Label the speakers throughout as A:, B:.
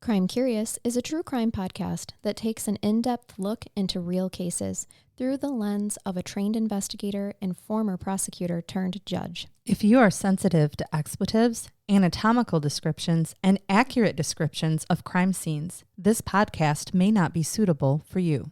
A: Crime Curious is a true crime podcast that takes an in-depth look into real cases through the lens of a trained investigator and former prosecutor turned judge.
B: If you are sensitive to expletives, anatomical descriptions, and accurate descriptions of crime scenes, this podcast may not be suitable for you.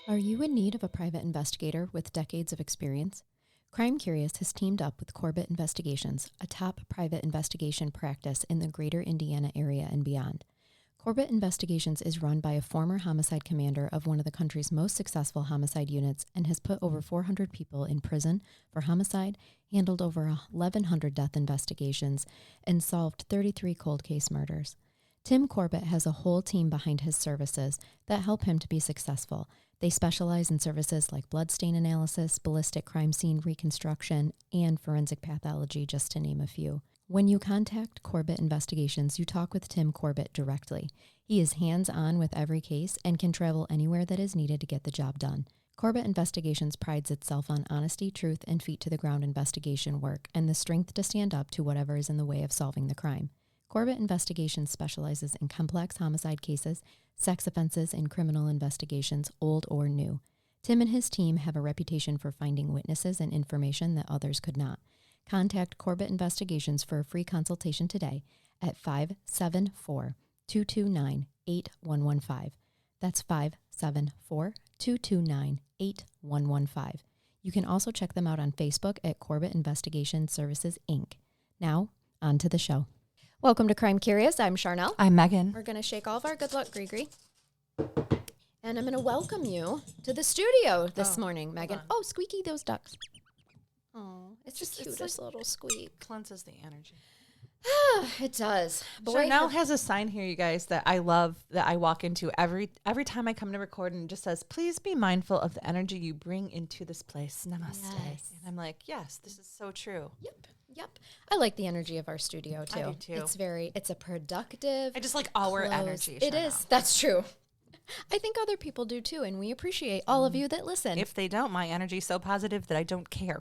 A: Are you in need of a private investigator with decades of experience? Crime Curious has teamed up with Corbett Investigations, a top private investigation practice in the greater Indiana area and beyond. Corbett Investigations is run by a former homicide commander of one of the country's most successful homicide units and has put over 400 people in prison for homicide, handled over 1,100 death investigations, and solved 33 cold case murders. Tim Corbett has a whole team behind his services that help him to be successful. They specialize in services like bloodstain analysis, ballistic crime scene reconstruction, and forensic pathology, just to name a few. When you contact Corbett Investigations, you talk with Tim Corbett directly. He is hands-on with every case and can travel anywhere that is needed to get the job done. Corbett Investigations prides itself on honesty, truth, and feet-to-the-ground investigation work, and the strength to stand up to whatever is in the way of solving the crime. Corbett Investigations specializes in complex homicide cases, sex offenses, and criminal investigations, old or new. Tim and his team have a reputation for finding witnesses and information that others could not. Contact Corbett Investigations for a free consultation today at 574-229-8115. That's 574-229-8115. You can also check them out on Facebook at Corbett Investigation Services, Inc. Now, on to the show. Welcome to Crime Curious. I'm Charnell.
B: I'm Megan.
A: We're going to shake all of our good luck, Gree. And I'm going to welcome you to the studio this morning, Megan. Oh, Squeaky, those ducks. Oh, it's just the cutest little squeak.
B: Cleanses the energy.
A: It does.
B: Charnell has a sign here, you guys, that I love, that I walk into every time I come to record, and it just says, please be mindful of the energy you bring into this place. Namaste.
A: Yes.
B: And I'm like, yes, this is so true.
A: Yep. I like the energy of our studio, too.
B: I do, too.
A: It's a productive.
B: I just like our
A: close.
B: energy,
A: It
B: Charnell.
A: is. That's true. I think other people do, too, and we appreciate all of you that listen.
B: If they don't, my energy is so positive that I don't care.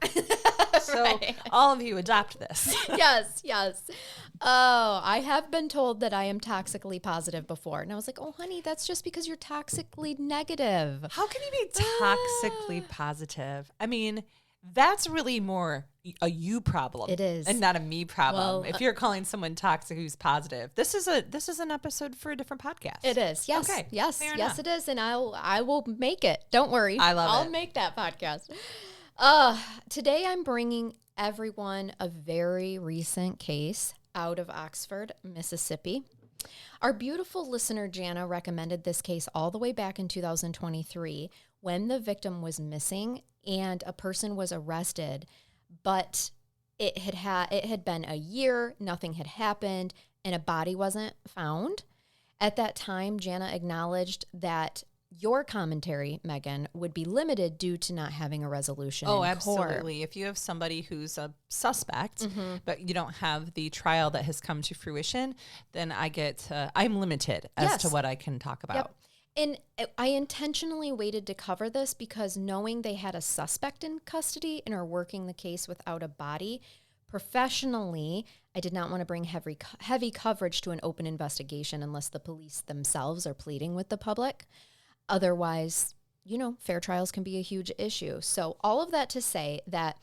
B: So
A: Right.
B: all of you adopt this.
A: Yes. Oh, I have been told that I am toxically positive before. And I was like, oh, honey, that's just because you're toxically negative.
B: How can you be toxically positive? I mean, that's really more a you problem.
A: It is.
B: And not a me problem.
A: Well,
B: if you're calling someone toxic who's positive, this is an episode for a different podcast.
A: It is. Yes.
B: Okay.
A: Yes.
B: Fair
A: Yes,
B: enough.
A: it is. And I will make it. Don't worry. I'll make that podcast. Today I'm bringing everyone a very recent case out of Oxford, Mississippi. Our beautiful listener, Jana, recommended this case all the way back in 2023 when the victim was missing and a person was arrested, but it had been a year, nothing had happened, and a body wasn't found. At that time, Jana acknowledged that your commentary, Megan, would be limited due to not having a resolution in court.
B: Absolutely. If you have somebody who's a suspect, but you don't have the trial that has come to fruition, then I'm limited as to what I can talk about.
A: Yep. And I intentionally waited to cover this because knowing they had a suspect in custody and are working the case without a body, professionally, I did not want to bring heavy coverage to an open investigation unless the police themselves are pleading with the public. Otherwise, fair trials can be a huge issue. So all of that to say that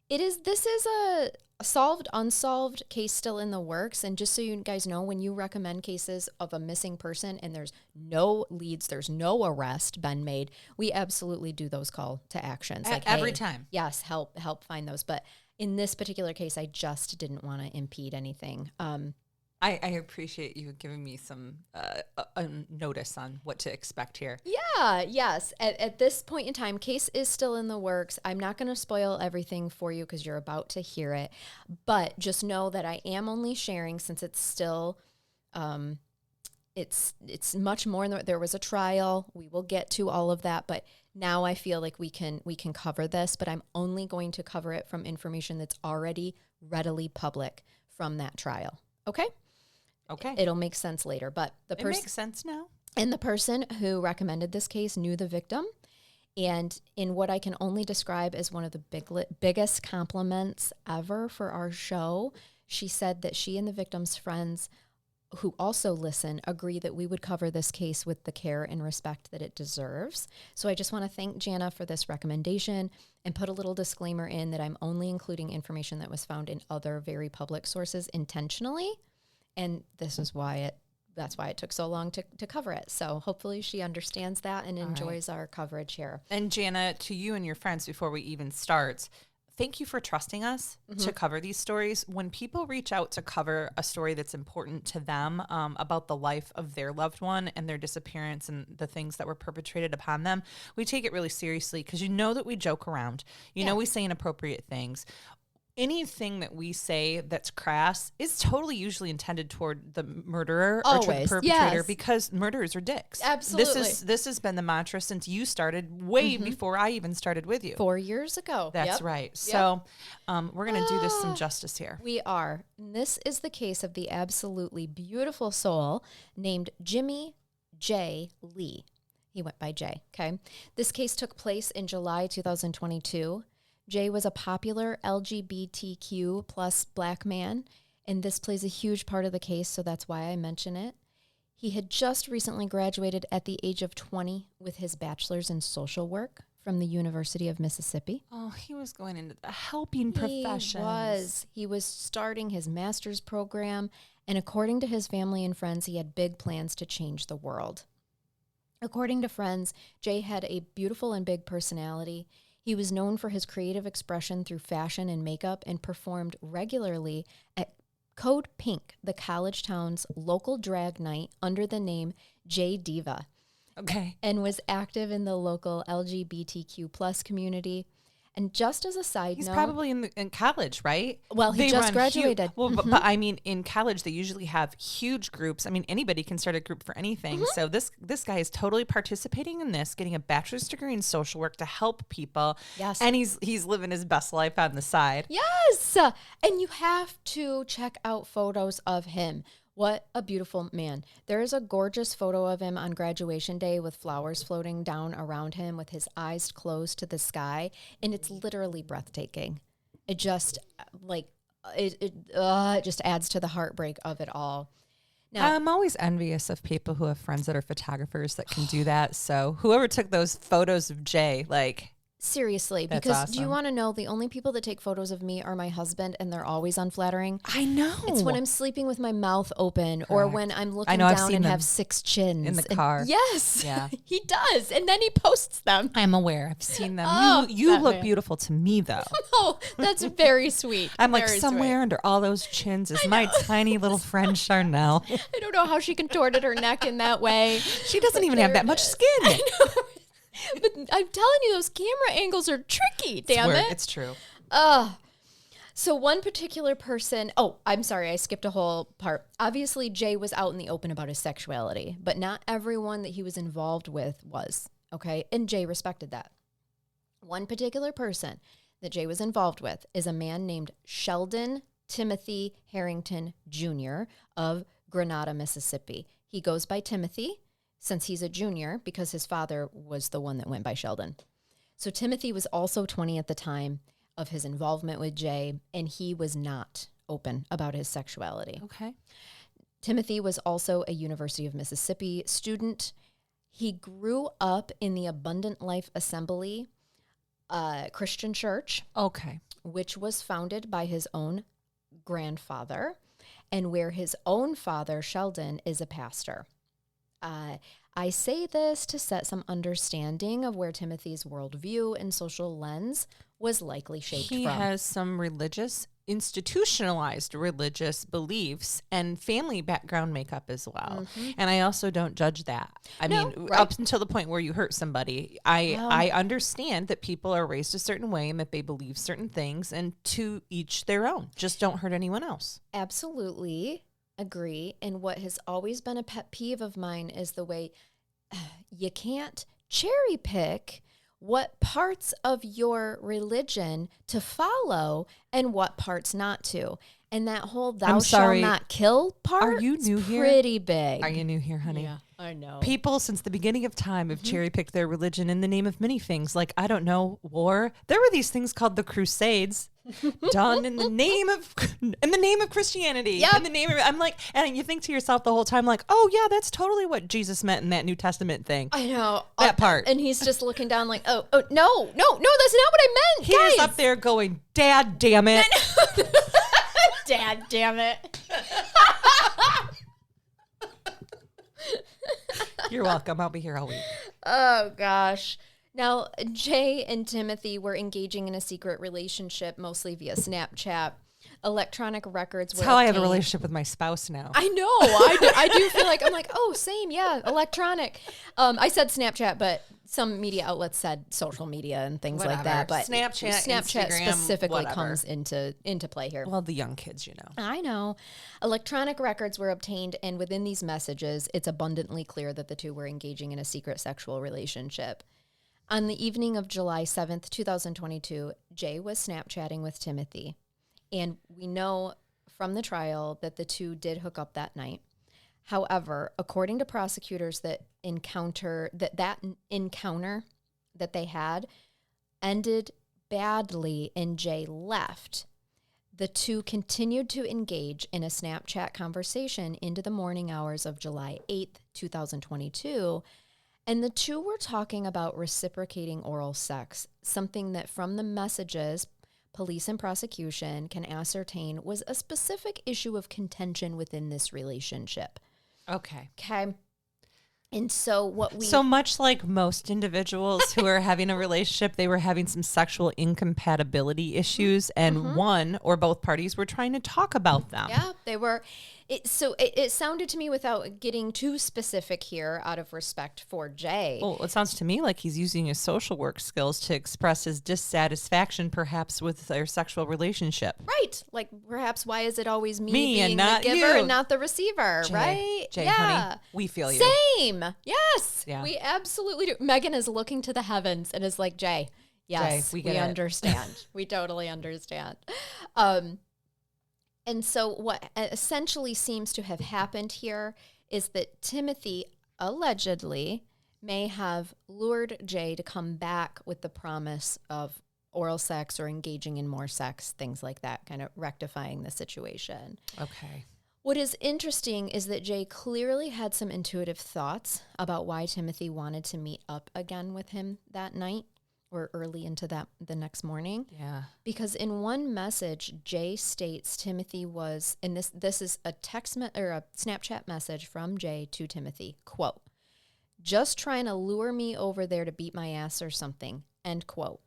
A: this is a solved, unsolved case still in the works. And just so you guys know, when you recommend cases of a missing person and there's no leads, there's no arrest been made, we absolutely do those call to actions.
B: Every time.
A: Yes, help find those. But in this particular case, I just didn't want to impede anything.
B: I appreciate you giving me some a notice on what to expect here.
A: Yeah, yes. At this point in time, case is still in the works. I'm not going to spoil everything for you because you're about to hear it. But just know that I am only sharing, since it's still It's much more. There was a trial. We will get to all of that, but now I feel like we can cover this, but I'm only going to cover it from information that's already readily public from that trial. Okay?
B: Okay.
A: It'll make sense later, but
B: it makes sense now.
A: And the person who recommended this case knew the victim, and in what I can only describe as one of the biggest compliments ever for our show, she said that she and the victim's friends who also listen agree that we would cover this case with the care and respect that it deserves. So I just want to thank Jana for this recommendation and put a little disclaimer in that I'm only including information that was found in other very public sources intentionally. And this is why that's why it took so long to cover it. So hopefully she understands that and enjoys our coverage here.
B: And Jana, to you and your friends, before we even start, thank you for trusting us to cover these stories. When people reach out to cover a story that's important to them about the life of their loved one and their disappearance and the things that were perpetrated upon them, we take it really seriously because you know that we joke around. You know we say inappropriate things. Anything that we say that's crass is totally usually intended toward the murderer or toward the perpetrator because murderers are dicks.
A: Absolutely.
B: This has been the mantra since you started, way before I even started with you.
A: 4 years ago.
B: That's right. So we're going to do this some justice here.
A: We are. And this is the case of the absolutely beautiful soul named Jimmy J. Lee. He went by Jay, okay? This case took place in July 2022. Jay was a popular LGBTQ plus black man, and this plays a huge part of the case, so that's why I mention it. He had just recently graduated at the age of 20 with his bachelor's in social work from the University of Mississippi.
B: Oh, he was going into the helping professions.
A: He was starting his master's program, and according to his family and friends, he had big plans to change the world. According to friends, Jay had a beautiful and big personality. He was known for his creative expression through fashion and makeup and performed regularly at Code Pink, the college town's local drag night, under the name J Diva.
B: Okay.
A: And was active in the local LGBTQ plus community. And just as a side
B: He's
A: note...
B: probably in college, right?
A: Well, he just graduated.
B: But I mean, in college, they usually have huge groups. I mean, anybody can start a group for anything. So this guy is totally participating in this, getting a bachelor's degree in social work to help people.
A: Yes.
B: And he's living his best life on the side.
A: Yes. And you have to check out photos of him. What a beautiful man. There is a gorgeous photo of him on graduation day with flowers floating down around him with his eyes closed to the sky. And it's literally breathtaking. It just it just adds to the heartbreak of it all. Now,
B: I'm always envious of people who have friends that are photographers that can do that. So whoever took those photos of Jay,
A: seriously,
B: that's
A: because
B: awesome.
A: Do you want to know the only people that take photos of me are my husband, and they're always unflattering?
B: I know.
A: It's when I'm sleeping with my mouth open, or when I'm looking
B: I've
A: down
B: seen
A: and
B: them
A: have 6 chins
B: in the car.
A: Yes,
B: Yeah.
A: he does, and then he posts them.
B: I'm aware. I've seen them.
A: Oh,
B: you look beautiful to me, though.
A: Oh, that's very sweet.
B: I'm like,
A: Very
B: somewhere
A: sweet.
B: under all those chins is my tiny little friend Charnell.
A: I don't know how she contorted her neck in that way.
B: She doesn't even have that much skin.
A: I know. But I'm telling you, those camera angles are tricky, damn it.
B: It's true.
A: So one particular person, I'm sorry, I skipped a whole part. Obviously, Jay was out in the open about his sexuality, but not everyone that he was involved with was, okay? And Jay respected that. One particular person that Jay was involved with is a man named Sheldon Timothy Harrington Jr. of Grenada, Mississippi. He goes by Timothy since he's a junior because his father was the one that went by Sheldon. So Timothy was also 20 at the time of his involvement with Jay, and he was not open about his sexuality.
B: Okay.
A: Timothy was also a University of Mississippi student. He grew up in the Abundant Life Assembly Christian church.
B: Okay.
A: Which was founded by his own grandfather, and where his own father, Sheldon, is a pastor. I say this to set some understanding of where Timothy's worldview and social lens was likely shaped from.
B: He has some institutionalized religious beliefs and family background makeup as well. Mm-hmm. And I also don't judge that. I mean, up until the point where you hurt somebody, I understand that people are raised a certain way and that they believe certain things, and to each their own. Just don't hurt anyone else.
A: Absolutely. agree. And what has always been a pet peeve of mine is the way you can't cherry pick what parts of your religion to follow and what parts not to. And that whole thou shall not kill part
B: Are you new here?
A: Pretty big.
B: Are you new here, honey?
A: Yeah, I know.
B: People since the beginning of time have cherry-picked their religion in the name of many things. Like, I don't know, war. There were these things called the Crusades done in the name of Christianity.
A: Yep.
B: In the name of, I'm like, and you think to yourself the whole time, like, oh yeah, that's totally what Jesus meant in that New Testament thing.
A: I know.
B: That part.
A: And he's just looking down like, oh, no, that's not what I meant,
B: He is up there going, Dad damn it.
A: Dad damn it.
B: You're welcome. I'll be here all week.
A: Oh, gosh. Now, Jay and Timothy were engaging in a secret relationship, mostly via Snapchat. Electronic records were
B: That's how I have a
A: obtained.
B: relationship with my spouse now.
A: I know. I do feel like, I'm like, oh, same. Yeah, electronic. I said Snapchat, but some media outlets said social media and things like that. But
B: Snapchat Instagram,
A: specifically
B: whatever.
A: comes into play here.
B: Well, the young kids, you know.
A: I know. Electronic records were obtained, and within these messages, it's abundantly clear that the two were engaging in a secret sexual relationship. On the evening of July 7th, 2022, Jay was Snapchatting with Timothy. And we know from the trial that the two did hook up that night. However, according to prosecutors, that encounter that they had ended badly and Jay left. The two continued to engage in a Snapchat conversation into the morning hours of July 8th, 2022, and the two were talking about reciprocating oral sex, something that from the messages, police and prosecution can ascertain was a specific issue of contention within this relationship.
B: Okay.
A: And so
B: So much like most individuals who are having a relationship, they were having some sexual incompatibility issues, and one or both parties were trying to talk about them.
A: Yeah, they were. It sounded to me, without getting too specific here, out of respect for Jay.
B: Well, it sounds to me like he's using his social work skills to express his dissatisfaction, perhaps, with their sexual relationship.
A: Right. Like, perhaps, why is it always me being
B: and not
A: the giver
B: you.
A: and not the receiver,
B: Jay,
A: right?
B: Jay,
A: yeah.
B: honey, we feel you.
A: Same. Yes.
B: Yeah.
A: We absolutely do. Megan is looking to the heavens and is like, Jay, yes,
B: Jay, we
A: we understand. We totally understand. And so what essentially seems to have happened here is that Timothy allegedly may have lured Jay to come back with the promise of oral sex or engaging in more sex, things like that, kind of rectifying the situation.
B: Okay.
A: What is interesting is that Jay clearly had some intuitive thoughts about why Timothy wanted to meet up again with him that night or early into the next morning.
B: Yeah.
A: Because in one message, Jay states Timothy was, and this is a or a Snapchat message from Jay to Timothy, quote, "Just trying to lure me over there to beat my ass or something," end quote.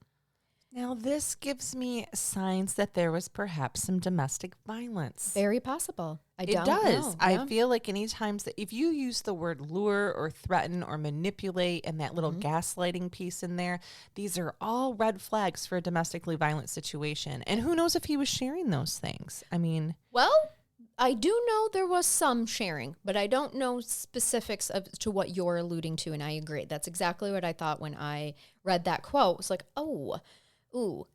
B: Now, this gives me signs that there was perhaps some domestic violence.
A: Very possible.
B: It does.
A: Know.
B: I
A: Yeah.
B: feel like any times that if you use the word lure or threaten or manipulate and that little gaslighting piece in there, these are all red flags for a domestically violent situation. And who knows if he was sharing those things? I mean,
A: Well, I do know there was some sharing, but I don't know specifics to what you're alluding to, and I agree. That's exactly what I thought when I read that quote. It was like,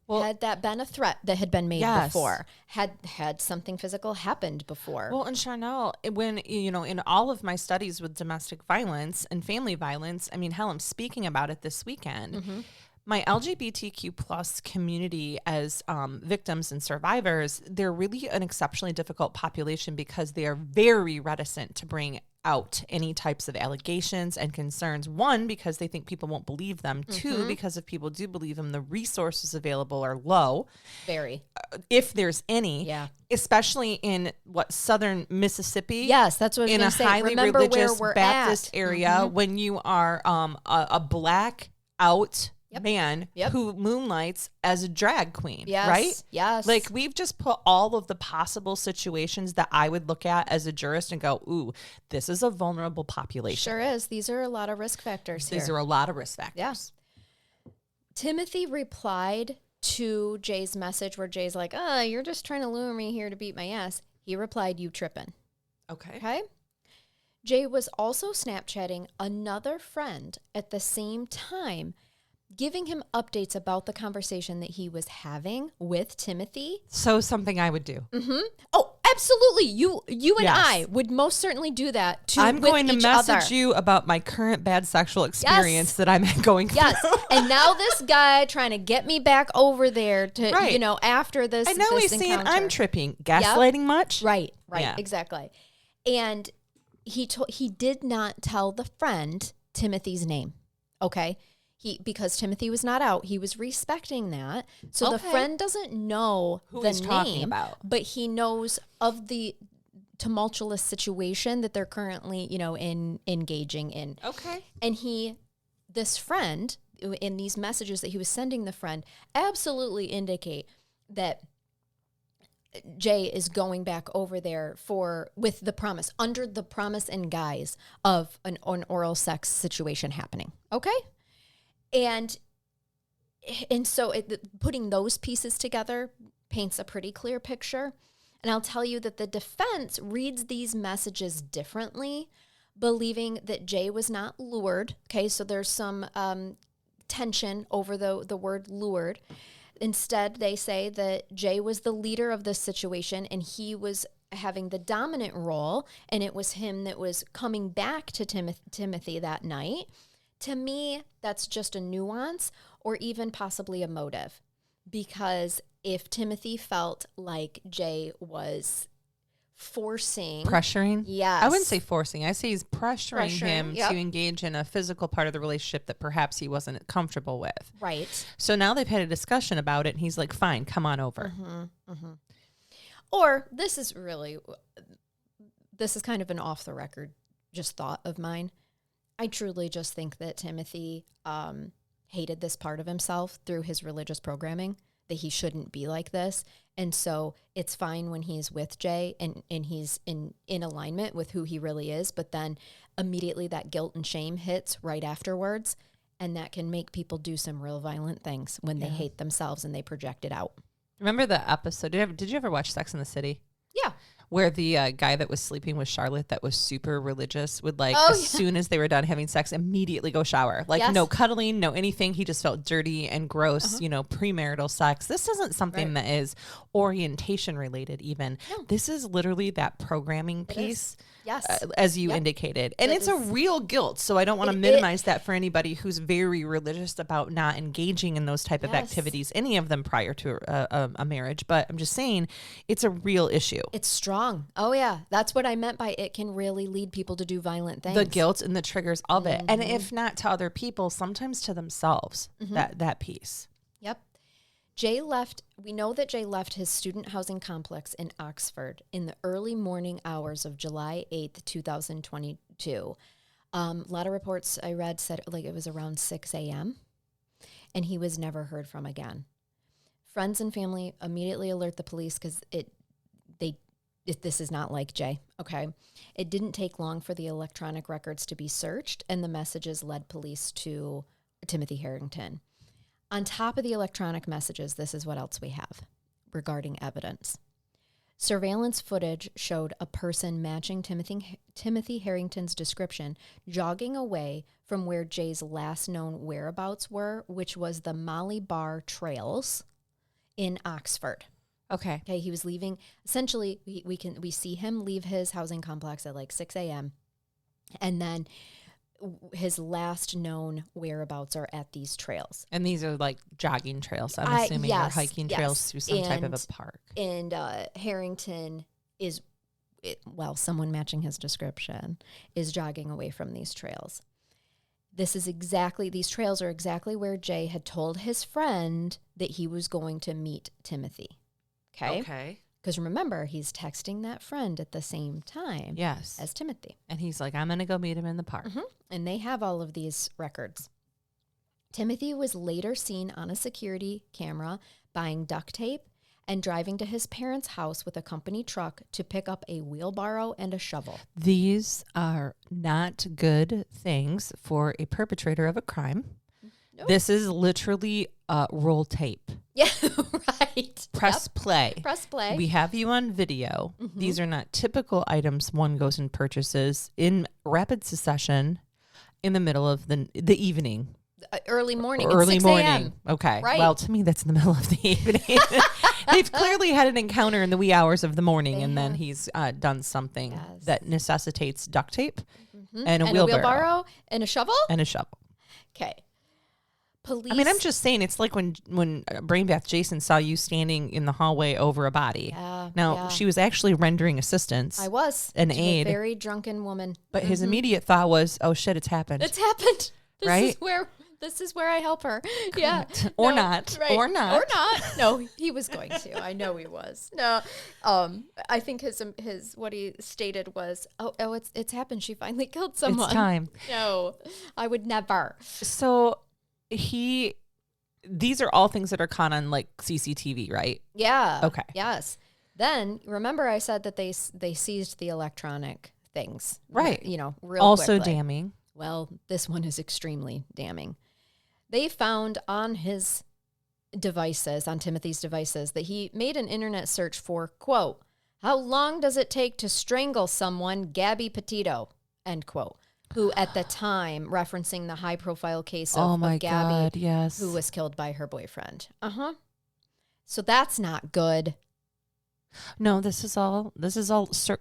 A: had that been a threat that had been made before? Had something physical happened before?
B: well, and Charnell, when, in all of my studies with domestic violence and family violence, I mean, hell, I'm speaking about it this weekend. My LGBTQ plus community as victims and survivors, they're really an exceptionally difficult population because they are very reticent to bring out any types of allegations and concerns. One, because they think people won't believe them. Two, because if people do believe them, the resources available are low.
A: Very.
B: If there's any.
A: Yeah.
B: Especially in southern Mississippi.
A: Yes, that's what I was
B: in
A: going
B: a
A: to say.
B: highly
A: Remember
B: religious
A: where we're
B: Baptist
A: at.
B: area, when you are a black out man
A: Yep.
B: who moonlights as a drag queen,
A: Yes.
B: right?
A: Yes.
B: Like, we've just put all of the possible situations that I would look at as a jurist and go, ooh, this is a vulnerable population.
A: Sure is. These are a lot of risk factors here.
B: These are a lot of risk factors.
A: Yeah. Timothy replied to Jay's message where Jay's like, you're just trying to lure me here to beat my ass. He replied, "You trippin'." Okay. Jay was also Snapchatting another friend at the same time, giving him updates about the conversation that he was having with Timothy.
B: So something I would do.
A: Mm-hmm. Oh, absolutely. You and I would most certainly do that too.
B: I'm going to message you about my current bad sexual experience that I'm going through.
A: Yes. And now this guy trying to get me back over there to, after this.
B: And now he's saying I'm tripping. Gaslighting much?
A: Right. Yeah. Exactly. And he did not tell the friend Timothy's name. Okay. Because Timothy was not out, he was respecting that. So the friend doesn't know who he's talking about, but he knows of the tumultuous situation that they're currently, engaging in.
B: Okay.
A: And this friend, in these messages that he was sending the friend, absolutely indicate that Jay is going back over there with the promise, under the promise and guise of an oral sex situation happening. Okay. And so putting those pieces together paints a pretty clear picture. And I'll tell you that the defense reads these messages differently, believing that Jay was not lured. Okay, so there's some tension over the word lured. Instead, they say that Jay was the leader of this situation and he was having the dominant role, and it was him that was coming back to Timothy that night. To me, that's just a nuance or even possibly a motive, because if Timothy felt like Jay was
B: pressuring.
A: Yes.
B: I wouldn't say forcing. I say he's pressuring him to engage in a physical part of the relationship that perhaps he wasn't comfortable with.
A: Right.
B: So now they've had a discussion about it, and he's like, fine, come on over.
A: Mm-hmm. Mm-hmm. Or this is kind of an off the record just thought of mine. I truly just think that Timothy hated this part of himself through his religious programming, that he shouldn't be like this. And so it's fine when he's with Jay and he's in alignment with who he really is. But then immediately that guilt and shame hits right afterwards. And that can make people do some real violent things when they hate themselves and they project it out.
B: Remember the episode? Did you ever watch Sex and the City?
A: Yeah.
B: Where the guy that was sleeping with Charlotte that was super religious would soon as they were done having sex, immediately go shower. No cuddling, no anything. He just felt dirty and gross, premarital sex. This isn't something that is orientation related even. No. This is literally that programming piece. Yes. As you indicated. And it's a real guilt. So I don't want to minimize that for anybody who's very religious about not engaging in those type of activities, any of them prior to a marriage. But I'm just saying it's a real issue. It's
A: strong. Oh, yeah. That's what I meant by it can really lead people to do violent things.
B: The guilt and the triggers of it. And if not to other people, sometimes to themselves, that piece.
A: Yep. We know that Jay left his student housing complex in Oxford in the early morning hours of July 8th, 2022. A lot of reports I read said it was around 6 a.m. and he was never heard from again. Friends and family immediately alert the police because this is not like Jay, okay? It didn't take long for the electronic records to be searched, and the messages led police to Timothy Harrington. On top of the electronic messages, this is what else we have regarding evidence. Surveillance footage showed a person matching Timothy Harrington's description jogging away from where Jay's last known whereabouts were, which was the Molly Bar Trails in Oxford.
B: Okay,
A: he was leaving. Essentially, we see him leave his housing complex at 6 a.m. and then his last known whereabouts are at these trails.
B: And these are jogging trails, I'm assuming, or hiking trails through some type of a park.
A: And Harrington is, someone matching his description is jogging away from these trails. These trails are exactly where Jay had told his friend that he was going to meet Timothy. Okay. Because remember, he's texting that friend at the same time as Timothy.
B: And he's like, I'm going to go meet him in the park.
A: Mm-hmm. And they have all of these records. Timothy was later seen on a security camera buying duct tape and driving to his parents' house with a company truck to pick up a wheelbarrow and a shovel.
B: These are not good things for a perpetrator of a crime. Nope. This is literally roll tape.
A: Yeah, right.
B: Press play.
A: Press play.
B: We have you on video. These are not typical items one goes and purchases in rapid succession in the middle of the evening.
A: Early morning.
B: Early
A: 6
B: morning.
A: a.m.
B: Okay.
A: Right.
B: Well, to me, that's in the middle of the evening. They've clearly had an encounter in the wee hours of the morning, then he's done something that necessitates duct tape and a wheelbarrow.
A: And a shovel. Okay. Police.
B: I mean, I'm just saying, it's like when Brain Bath Jason saw you standing in the hallway over a body. Now, she was actually rendering assistance.
A: I was.
B: An aid.
A: A very drunken woman.
B: But his immediate thought was, oh, shit, it's happened.
A: It's happened.
B: Right?
A: This is where I help her. Yeah.
B: Or not.
A: Right.
B: Or not.
A: Or not. No, he was going to. I know he was. No. I think his what he stated was, oh, it's happened. She finally killed someone.
B: It's time.
A: No, I would never.
B: So these are all things that are caught on like CCTV, right?
A: Yeah.
B: Okay.
A: Yes. Then remember I said that they seized the electronic things.
B: Right.
A: Real
B: also
A: quickly.
B: damning.
A: Well, this one is extremely damning. They found on his devices, on Timothy's devices, that he made an internet search for, quote, how long does it take to strangle someone, Gabby Petito, end quote, who at the time, referencing the high-profile case of Gabby,
B: God, yes.
A: who was killed by her boyfriend. So that's not good.
B: No, this is all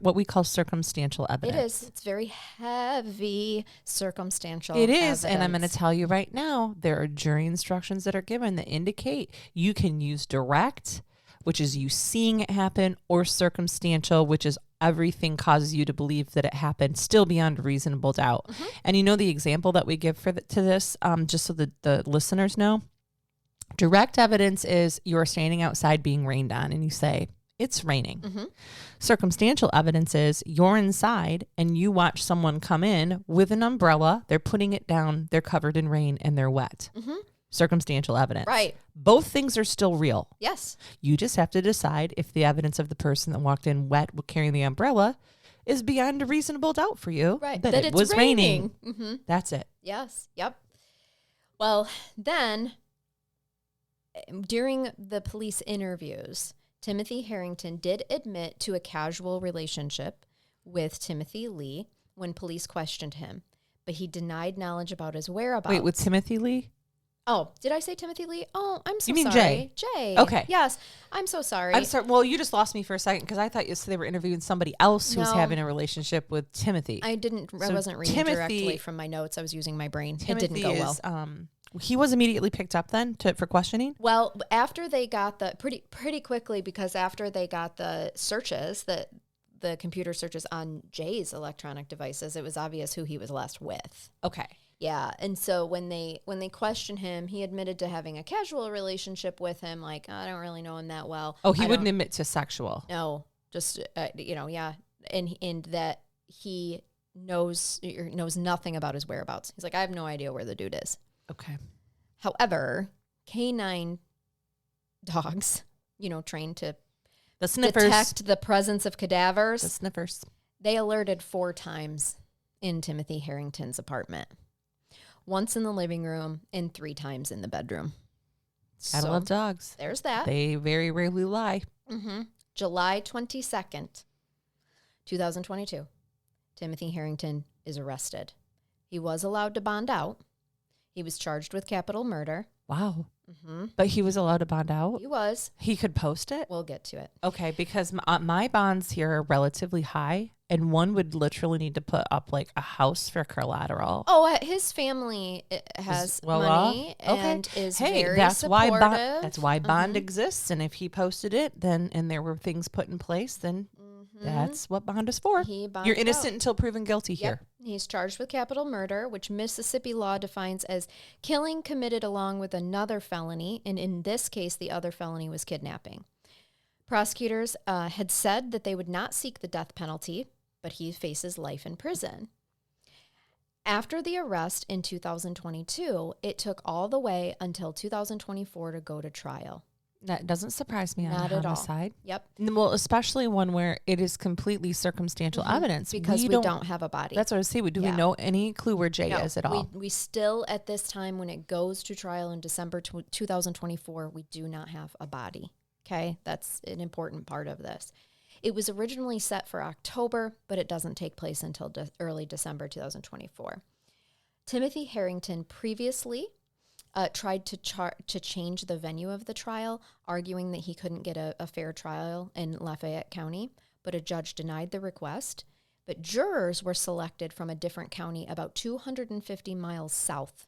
B: what we call circumstantial evidence.
A: It is. It's very heavy circumstantial
B: It is.
A: evidence.
B: And I'm going to tell you right now, there are jury instructions that are given that indicate you can use direct, which is you seeing it happen, or circumstantial, which is everything causes you to believe that it happened, still beyond reasonable doubt. And the example that we give to this, just so that the listeners know, direct evidence is you're standing outside being rained on and you say, it's raining. Circumstantial evidence is you're inside and you watch someone come in with an umbrella. They're putting it down. They're covered in rain and they're wet. Circumstantial evidence.
A: Right.
B: Both things are still real.
A: Yes. You
B: just have to decide if the evidence of the person that walked in wet carrying the umbrella is beyond a reasonable doubt for you.
A: Right.
B: That it was raining. That's it.
A: Yes. Yep. Well, then during the police interviews, Timothy Harrington did admit to a casual relationship with Timothy Lee when police questioned him, but he denied knowledge about his whereabouts.
B: Wait, with Timothy Lee?
A: Oh, did I say Timothy Lee? Oh, I'm so sorry.
B: You mean Jay?
A: Jay.
B: Okay.
A: Yes, I'm so sorry.
B: I'm sorry. Well, you just lost me for a second because I thought they were interviewing somebody else who was having a relationship with Timothy.
A: I wasn't reading directly from my notes. I was using my brain.
B: Timothy
A: it didn't go well.
B: He was immediately picked up then for questioning?
A: Well, after they got pretty quickly, because after they got the searches, the computer searches on Jay's electronic devices, it was obvious who he was last with.
B: Okay.
A: Yeah, and so when they questioned him, he admitted to having a casual relationship with him. Like, I don't really know him that well.
B: Oh, he wouldn't admit to sexual.
A: No, just yeah, and that he knows nothing about his whereabouts. He's like, I have no idea where the dude is.
B: Okay.
A: However, canine dogs, trained to
B: the sniffers
A: detect the presence of cadavers.
B: The sniffers.
A: They alerted 4 times in Timothy Harrington's apartment. Once in the living room and 3 times in the bedroom.
B: Gotta love dogs.
A: There's that.
B: They very rarely lie.
A: July 22nd, 2022, Timothy Harrington is arrested. He was allowed to bond out. He was charged with capital murder.
B: Wow. But he was allowed to bond out?
A: He was.
B: He could post it?
A: We'll get to it.
B: Okay, because my bonds here are relatively high, and one would literally need to put up like a house for collateral.
A: Oh, his family has money and is very supportive.
B: That's why bond exists, and if he posted it, then and there were things put in place, then that's what bond is for. You're innocent until proven guilty here.
A: He's charged with capital murder, which Mississippi law defines as killing committed along with another felony, and in this case, the other felony was kidnapping. Prosecutors had said that they would not seek the death penalty, but he faces life in prison. After the arrest in 2022, it took all the way until 2024 to go to trial.
B: That doesn't surprise me on
A: Not
B: a
A: at all.
B: homicide.
A: Yep.
B: Well, especially one where it is completely circumstantial evidence.
A: Because we don't have a body.
B: That's what I was saying. Do we know any clue where Jay is at all?
A: We still, at this time, when it goes to trial in December 2024, we do not have a body. Okay? That's an important part of this. It was originally set for October, but it doesn't take place until early December 2024. Timothy Harrington previously tried to change the venue of the trial, arguing that he couldn't get a fair trial in Lafayette County, but a judge denied the request. But jurors were selected from a different county about 250 miles south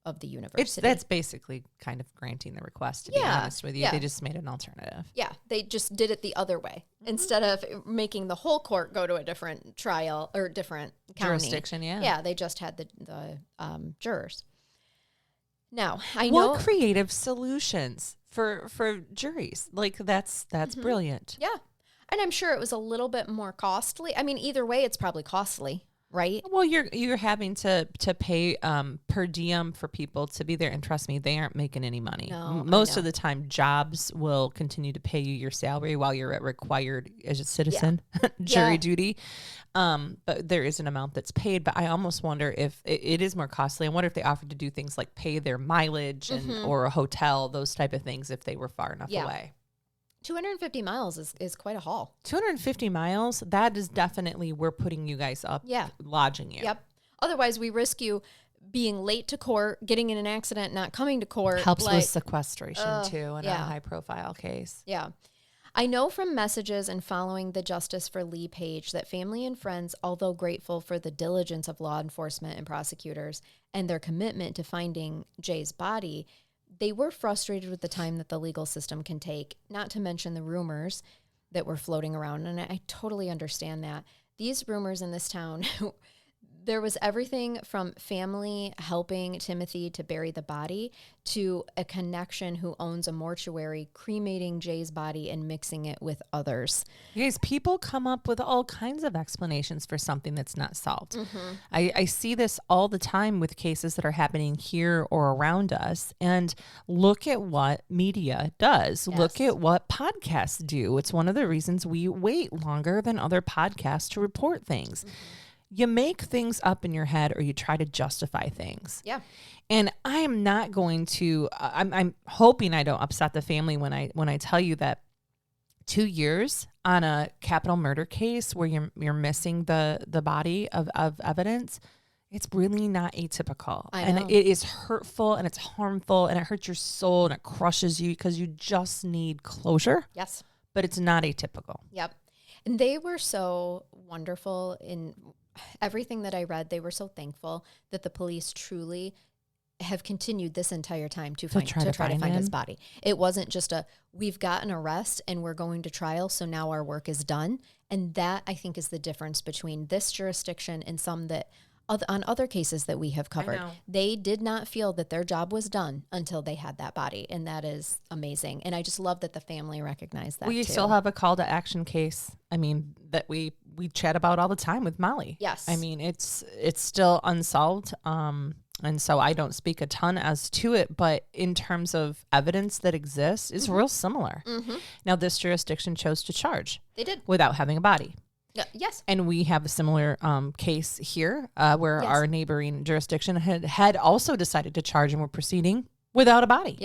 A: of the university.
B: That's basically kind of granting the request, to be honest with you.
A: Yeah.
B: They just made an alternative.
A: Yeah, they just did it the other way. Instead of making the whole court go to a different trial or different county.
B: Jurisdiction, yeah.
A: Yeah, they just had the jurors. Now, I know...
B: What creative solutions for juries? Like, that's brilliant.
A: Yeah, and I'm sure it was a little bit more costly. I mean, either way, it's probably costly, right?
B: Well, you're having to pay per diem for people to be there, and trust me, they aren't making any money.
A: No,
B: Most of the time, jobs will continue to pay you your salary while you're at required as a citizen jury duty. But there is an amount that's paid. But I almost wonder if it is more costly. I wonder if they offered to do things like pay their mileage or a hotel, those type of things, if they were far enough away.
A: 250 miles is quite a haul.
B: 250 miles, that is definitely, we're putting you guys up, lodging you.
A: Yep. Otherwise, we risk you being late to court, getting in an accident, not coming to court.
B: Helps with sequestration, too, in a
A: yeah.
B: high-profile case.
A: Yeah. I know from messages and following the Justice for Lee page that family and friends, although grateful for the diligence of law enforcement and prosecutors and their commitment to finding Jay's body, they were frustrated with the time that the legal system can take, not to mention the rumors that were floating around. And I totally understand that. These rumors in this town, there was everything from family helping Timothy to bury the body to a connection who owns a mortuary cremating Jay's body and mixing it with others.
B: Guys, people come up with all kinds of explanations for something that's not solved. I see this all the time with cases that are happening here or around us. And look at what media does.
A: Yes.
B: Look at what podcasts do. It's one of the reasons we wait longer than other podcasts to report things. You make things up in your head or you try to justify things.
A: Yeah.
B: And I am not going to, I'm hoping I don't upset the family when I tell you that 2 years on a capital murder case where you're missing the body of evidence, it's really not atypical. And it is hurtful and it's harmful and it hurts your soul and it crushes you because you just need closure.
A: Yes.
B: But it's not atypical.
A: Yep. And they were so wonderful in everything that I read. They were so thankful that the police truly have continued this entire time to try to find his body. It wasn't just we've got an arrest and we're going to trial, so now our work is done. And that, I think, is the difference between this jurisdiction and some that on other cases that we have covered. They did not feel that their job was done until they had that body. And that is amazing. And I just love that the family recognized that.
B: We still have a call to action case. I mean, that we chat about all the time with Molly.
A: Yes.
B: I mean, it's still unsolved. And so I don't speak a ton as to it, but in terms of evidence that exists, it's real similar. Now, this jurisdiction chose to charge.
A: They did.
B: Without having a body.
A: Yes.
B: And we have a similar case here where our neighboring jurisdiction had also decided to charge and were proceeding without a body.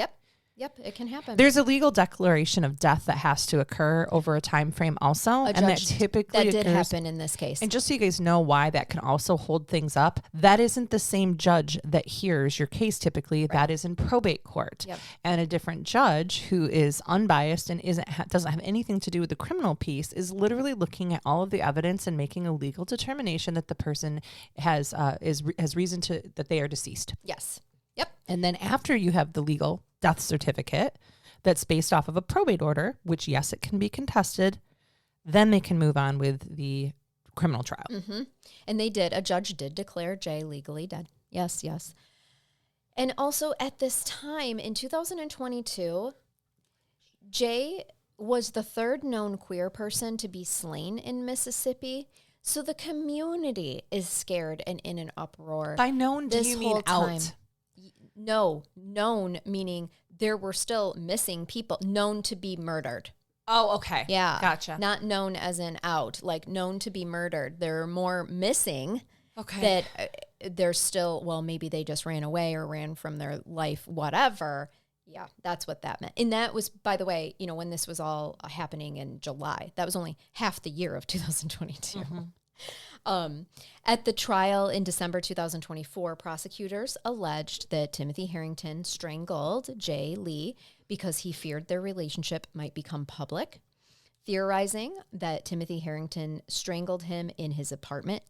A: Yep, it can happen.
B: There's a legal declaration of death that has to occur over a time frame also. And that typically
A: did happen in this case.
B: And just so you guys know why that can also hold things up, that isn't the same judge that hears your case typically. Right. That is in probate court.
A: Yep.
B: And a different judge who is unbiased and doesn't have anything to do with the criminal piece is literally looking at all of the evidence and making a legal determination that the person has reason that they are deceased.
A: Yes. Yep.
B: And then after you have the legal death certificate that's based off of a probate order, which, yes, it can be contested, then they can move on with the criminal trial.
A: And they did. A judge did declare Jay legally dead. Yes, yes. And also at this time in 2022, Jay was the third known queer person to be slain in Mississippi. So the community is scared and in an uproar.
B: By known, do you mean out?
A: No, known meaning there were still missing people known to be murdered.
B: Oh, okay.
A: Yeah.
B: Gotcha.
A: Not known as in out, like known to be murdered. There are more missing
B: Okay.
A: that they're still, well, maybe they just ran away or ran from their life, whatever. Yeah, that's what that meant. And that was, by the way, when this was all happening in July, that was only half the year of 2022. At the trial in December 2024, prosecutors alleged that Timothy Harrington strangled Jay Lee because he feared their relationship might become public, theorizing that Timothy Harrington strangled him in his apartment,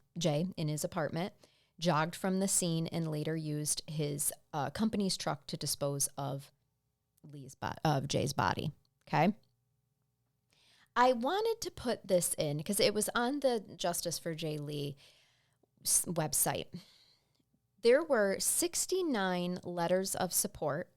A: jogged from the scene, and later used his company's truck to dispose of Jay's body. Okay. I wanted to put this in because it was on the Justice for Jay Lee website. There were 69 letters of support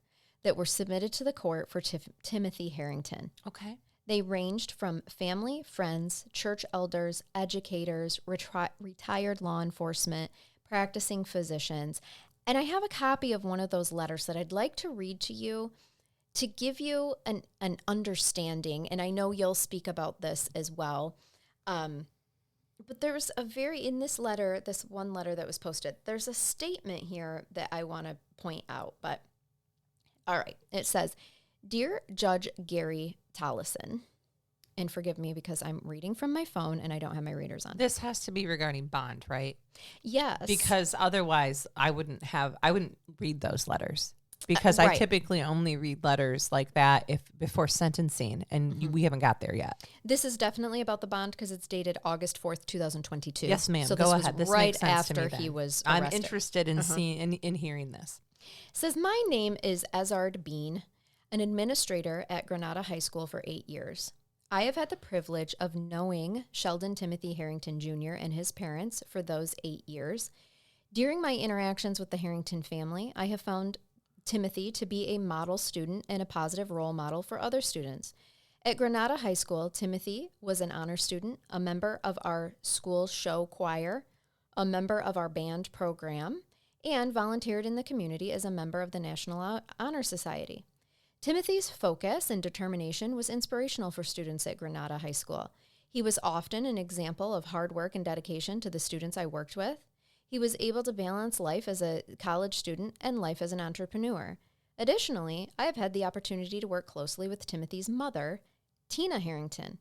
A: that were submitted to the court for Timothy Harrington.
B: Okay.
A: They ranged from family, friends, church elders, educators, retired law enforcement, practicing physicians. And I have a copy of one of those letters that I'd like to read to you to give you an understanding. And I know you'll speak about this as well. But there's in this letter, this one letter that was posted, there's a statement here that I want to point out. But all right, it says, "Dear Judge Gary Tollison," and forgive me because I'm reading from my phone and I don't have my readers on.
B: This has to be regarding bond, right?
A: Yes.
B: Because otherwise I wouldn't read those letters. Because
A: right.
B: I typically only read letters like that before sentencing, and we haven't got there yet.
A: This is definitely about the bond because it's dated August 4th, 2022.
B: Yes, ma'am.
A: So
B: Go
A: this
B: ahead.
A: was
B: This
A: right
B: makes sense to me
A: after
B: then.
A: he was
B: I'm
A: arrested.
B: interested in seeing in hearing this.
A: It says, "My name is Ezard Bean, an administrator at Granada High School for 8 years. I have had the privilege of knowing Sheldon Timothy Harrington Jr. and his parents for those 8 years. During my interactions with the Harrington family, I have found Timothy to be a model student and a positive role model for other students. At Granada High School, Timothy was an honor student, a member of our school show choir, a member of our band program, and volunteered in the community as a member of the National Honor Society. Timothy's focus and determination was inspirational for students at Granada High School. He was often an example of hard work and dedication to the students I worked with. He was able to balance life as a college student and life as an entrepreneur. Additionally, I have had the opportunity to work closely with Timothy's mother, Tina Harrington.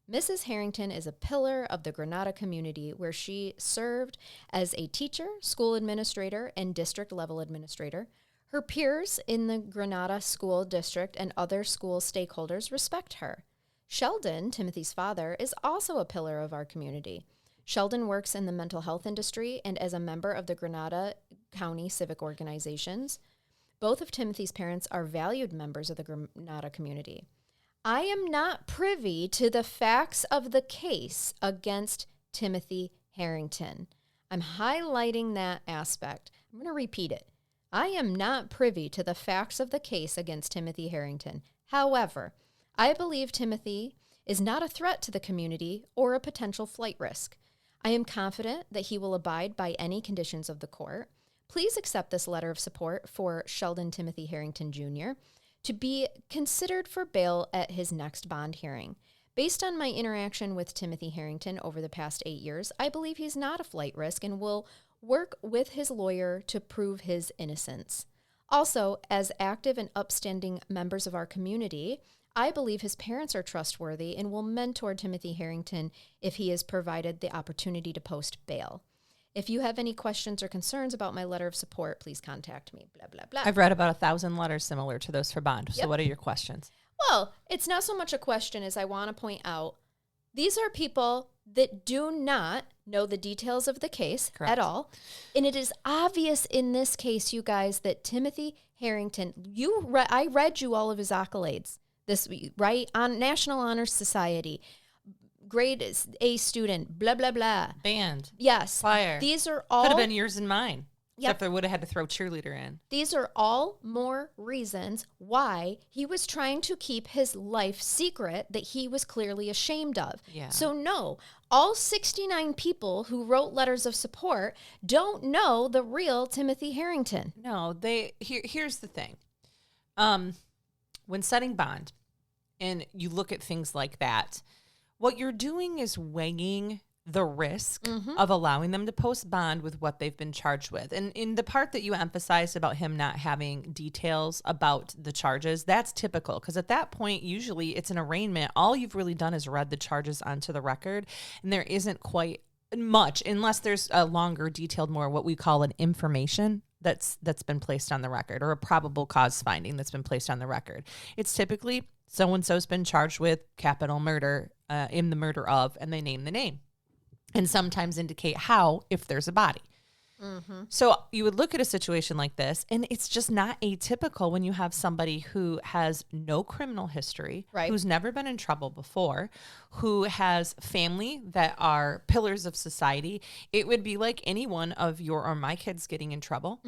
A: Mrs. Harrington is a pillar of the Granada community where she served as a teacher, school administrator, and district-level administrator. Her peers in the Granada School District and other school stakeholders respect her. Sheldon, Timothy's father, is also a pillar of our community. Sheldon works in the mental health industry and as a member of the Granada County Civic Organizations. Both of Timothy's parents are valued members of the Granada community. I am not privy to the facts of the case against Timothy Harrington." I'm highlighting that aspect. I'm going to repeat it. I am not privy to the facts of the case against Timothy Harrington. However, I believe Timothy is not a threat to the community or a potential flight risk. I am confident that he will abide by any conditions of the court. Please accept this letter of support for Sheldon Timothy Harrington Jr. to be considered for bail at his next bond hearing. Based on my interaction with Timothy Harrington over the past 8 years, I believe he's not a flight risk and will work with his lawyer to prove his innocence. Also, as active and upstanding members of our community, I believe his parents are trustworthy and will mentor Timothy Harrington if he is provided the opportunity to post bail. If you have any questions or concerns about my letter of support, please contact me, blah, blah, blah.
B: I've read about 1,000 letters similar to those for bond. So
A: Yep.
B: what are your questions?
A: Well, it's not so much a question as I want to point out these are people that do not know the details of the case
B: Correct.
A: at all. And it is obvious in this case, you guys, that Timothy Harrington, I read you all of his accolades. This, right, on National Honor Society, grade A student, blah, blah, blah.
B: Band.
A: Yes.
B: Choir.
A: These are all.
B: Could have been yours and mine.
A: Yep.
B: Except they would have had to throw cheerleader in.
A: These are all more reasons why he was trying to keep his life secret that he was clearly ashamed of.
B: Yeah.
A: So no, all 69 people who wrote letters of support don't know the real Timothy Harrington.
B: No, here's the thing. when setting bond and you look at things like that, what you're doing is weighing the risk of allowing them to post bond with what they've been charged with. And in the part that you emphasized about him not having details about the charges, that's typical because at that point, usually it's an arraignment. All you've really done is read the charges onto the record, and there isn't quite much unless there's a longer, detailed, more what we call an information that's been placed on the record, or a probable cause finding that's been placed on the record. It's typically so-and-so's been charged with capital murder in the murder of, and they name the name. And sometimes indicate how, if there's a body. So you would look at a situation like this, and it's just not atypical when you have somebody who has no criminal history, who's never been in trouble before, who has family that are pillars of society. It would be like any one of your or my kids getting in trouble.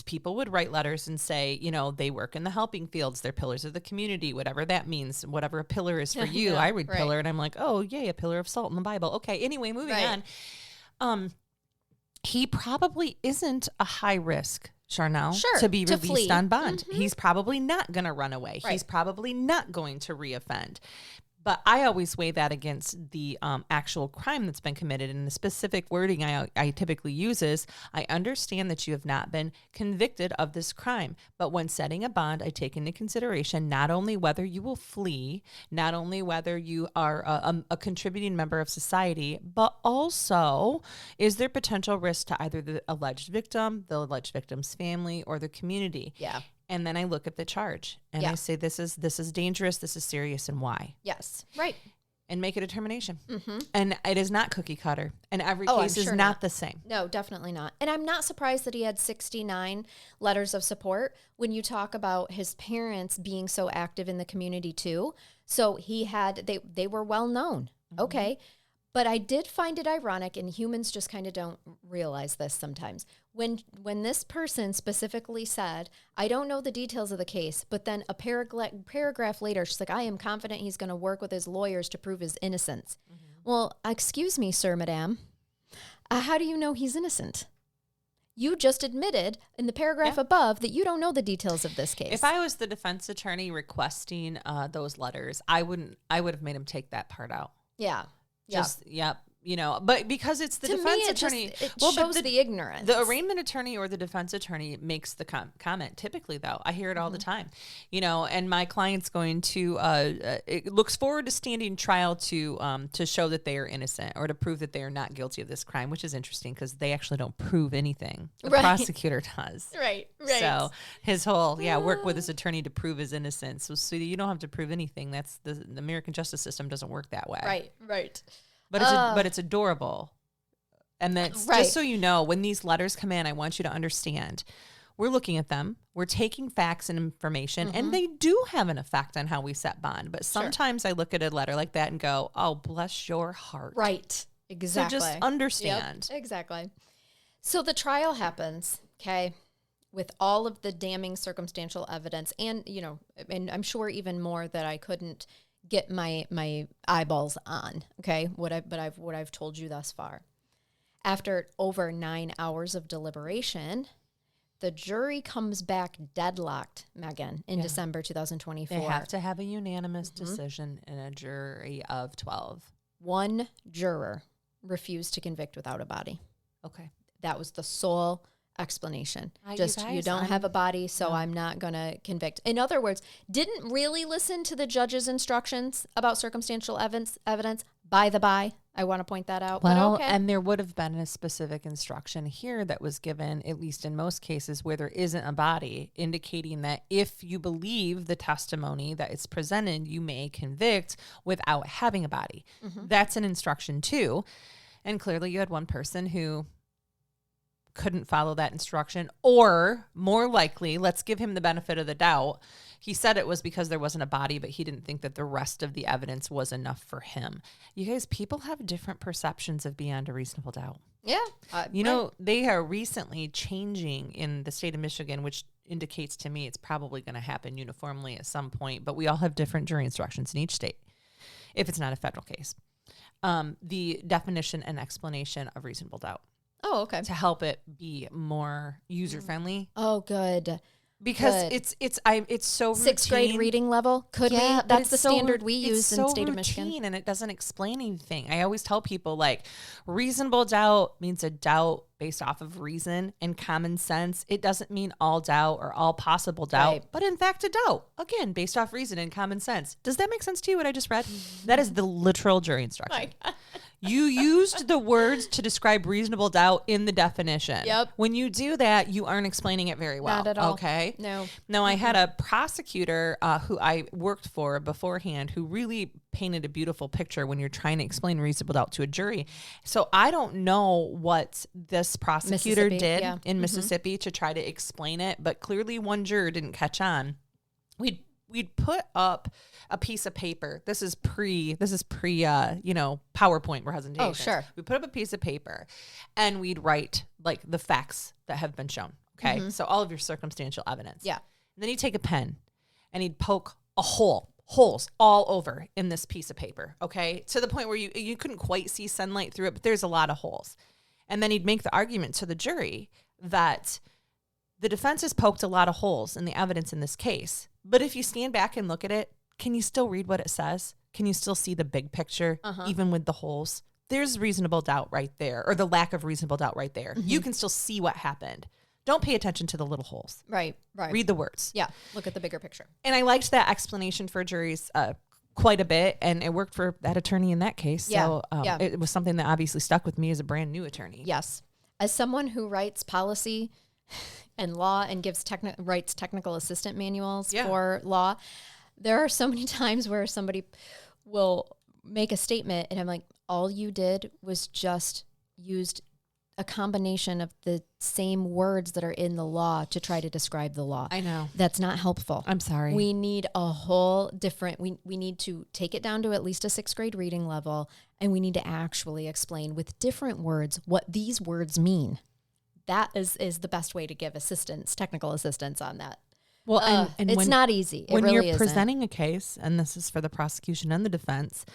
B: People would write letters and say, you know, they work in the helping fields, they're pillars of the community, whatever that means, whatever a pillar is for you. I read pillar and I'm like, oh, yay, a pillar of salt in the Bible. Okay, anyway, moving on. He probably isn't a high risk, Charnell, to be released on bond. He's probably not going to run away. He's probably not going to reoffend. But I always weigh that against the actual crime that's been committed. And the specific wording I typically use is, I understand that you have not been convicted of this crime. But when setting a bond, I take into consideration not only whether you will flee, not only whether you are a contributing member of society, but also is there potential risk to either the alleged victim, the alleged victim's family, or the community.
A: Yeah.
B: And then I look at the charge and I say, this is dangerous, this is serious, and why?
A: Yes. Right.
B: And make a determination. And it is not cookie cutter. And every case is not the same.
A: No, definitely not. And I'm not surprised that he had 69 letters of support when you talk about his parents being so active in the community too. So he had, they were well known. Okay. But I did find it ironic, and humans just kind of don't realize this sometimes. When this person specifically said, I don't know the details of the case, but then a paragraph later, she's like, I am confident he's going to work with his lawyers to prove his innocence. Well, excuse me, sir, madam. How do you know he's innocent? You just admitted in the paragraph above that you don't know the details of this case.
B: If I was the defense attorney requesting those letters, I would have made him take that part out.
A: Yeah.
B: You know, but because it's the defense attorney,
A: it shows the ignorance.
B: The arraignment attorney or the defense attorney makes the comment. Typically, though, I hear it all the time. You know, and my client's going to it looks forward to standing trial to show that they are innocent or to prove that they are not guilty of this crime, which is interesting because they actually don't prove anything. The prosecutor does. Right. So his whole work with his attorney to prove his innocence. So you don't have to prove anything. That's the American justice system doesn't work that way. Right. But it's adorable. And that's just so you know, when these letters come in, I want you to understand, we're looking at them, we're taking facts and information, and they do have an effect on how we set bond. But sometimes I look at a letter like that and go, oh, bless your heart.
A: Right. Exactly.
B: So just understand.
A: Yep, exactly. So the trial happens, okay, with all of the damning circumstantial evidence and, you know, and I'm sure even more that I couldn't get my eyeballs on, okay, what I've told you thus far. After over 9 hours of deliberation, the jury comes back deadlocked, Megan, in December 2024.
B: They have to have a unanimous decision in a jury of 12.
A: One juror refused to convict without a body.
B: Okay.
A: That was the sole explanation. You don't have a body, so I'm not going to convict. In other words, didn't really listen to the judge's instructions about circumstantial evidence. By the by, I want to point that out.
B: Well,
A: but okay.
B: And there would have been a specific instruction here that was given, at least in most cases, where there isn't a body, indicating that if you believe the testimony that is presented, you may convict without having a body. That's an instruction too. And clearly you had one person who couldn't follow that instruction, or more likely, let's give him the benefit of the doubt. He said it was because there wasn't a body, but he didn't think that the rest of the evidence was enough for him. You guys, people have different perceptions of beyond a reasonable doubt.
A: Yeah.
B: You know, they are recently changing in the state of Michigan, which indicates to me it's probably going to happen uniformly at some point, but we all have different jury instructions in each state, if it's not a federal case. The definition and explanation of reasonable doubt.
A: Oh, okay.
B: To help it be more user-friendly.
A: Oh, good.
B: Because it's so routine.
A: 6th grade reading level. Could we? That's the standard we use in the state of Michigan.
B: And it doesn't explain anything. I always tell people, like, reasonable doubt means a doubt based off of reason and common sense. It doesn't mean all doubt or all possible doubt, but in fact, a doubt, again, based off reason and common sense. Does that make sense to you, what I just read? That is the literal jury instruction. You used the words to describe reasonable doubt in the definition.
A: Yep.
B: When you do that, you aren't explaining it very well.
A: Not at all.
B: Okay.
A: No.
B: Now, I had a prosecutor who I worked for beforehand who really painted a beautiful picture when you're trying to explain reasonable doubt to a jury. So I don't know what this prosecutor did in Mississippi to try to explain it, but clearly one juror didn't catch on. We'd put up a piece of paper. This is pre PowerPoint presentation.
A: Oh, sure.
B: We put up a piece of paper and we'd write like the facts that have been shown. Okay. So all of your circumstantial evidence.
A: Yeah.
B: And then he'd take a pen and he'd poke holes all over in this piece of paper. Okay. To the point where you couldn't quite see sunlight through it, but there's a lot of holes. And then he'd make the argument to the jury that the defense has poked a lot of holes in the evidence in this case. But if you stand back and look at it, can you still read what it says? Can you still see the big picture, even with the holes? There's reasonable doubt right there, or the lack of reasonable doubt right there. You can still see what happened. Don't pay attention to the little holes.
A: Right.
B: Read the words.
A: Yeah. Look at the bigger picture.
B: And I liked that explanation for juries quite a bit, and it worked for that attorney in that case. So it was something that obviously stuck with me as a brand new attorney.
A: Yes. As someone who writes policy and law and writes technical assistant manuals for law, there are so many times where somebody will make a statement and I'm like, all you did was just used a combination of the same words that are in the law to try to describe the law.
B: I know.
A: That's not helpful.
B: I'm sorry.
A: We need a whole different, we need to take it down to at least a 6th grade reading level, and we need to actually explain with different words what these words mean. That is the best way to give technical assistance on that. Well, and it's not easy. It
B: when
A: really
B: you're presenting a case, and this is for the prosecution and the defense,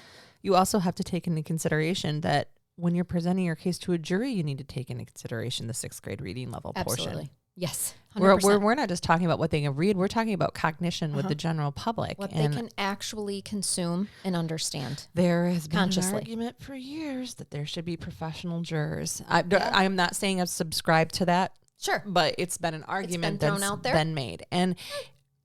B: you also have to take into consideration that when you're presenting your case to a jury, you need to take into consideration the 6th grade reading level portion.
A: Yes. 100%.
B: We're not just talking about what they can read. We're talking about cognition with the general public.
A: What they can actually consume and understand.
B: There has been an argument for years that there should be professional jurors. I'm not saying I've subscribed to that.
A: Sure.
B: But it's been an argument that's
A: out there.
B: Been made. And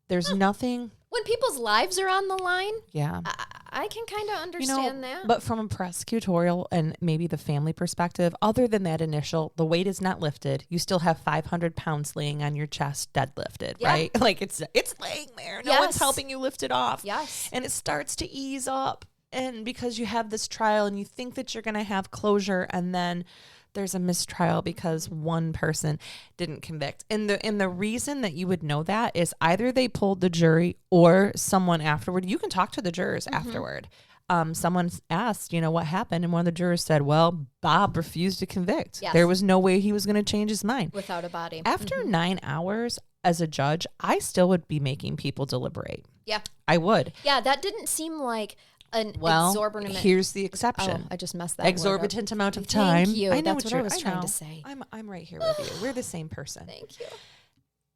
B: there's nothing.
A: When people's lives are on the line, I can kind of understand that.
B: But from a prosecutorial and maybe the family perspective, other than that initial, the weight is not lifted. You still have 500 pounds laying on your chest, deadlifted, right? Like it's laying there. No one's helping you lift it off.
A: Yes.
B: And it starts to ease up. And because you have this trial and you think that you're going to have closure, and then there's a mistrial because one person didn't convict. And the reason that you would know that is either they pulled the jury or someone afterward. You can talk to the jurors afterward. Someone asked, what happened? And one of the jurors said, well, Bob refused to convict.
A: Yes.
B: There was no way he was going to change his mind.
A: Without a body.
B: After 9 hours as a judge, I still would be making people deliberate.
A: Yeah.
B: I would.
A: Yeah, that didn't seem like exorbitant.
B: Here's the exception.
A: Oh, I just messed that
B: exorbitant amount of time.
A: Thank you.
B: I know
A: That's what I was trying to say.
B: I'm right here with you. We're the same person.
A: Thank you.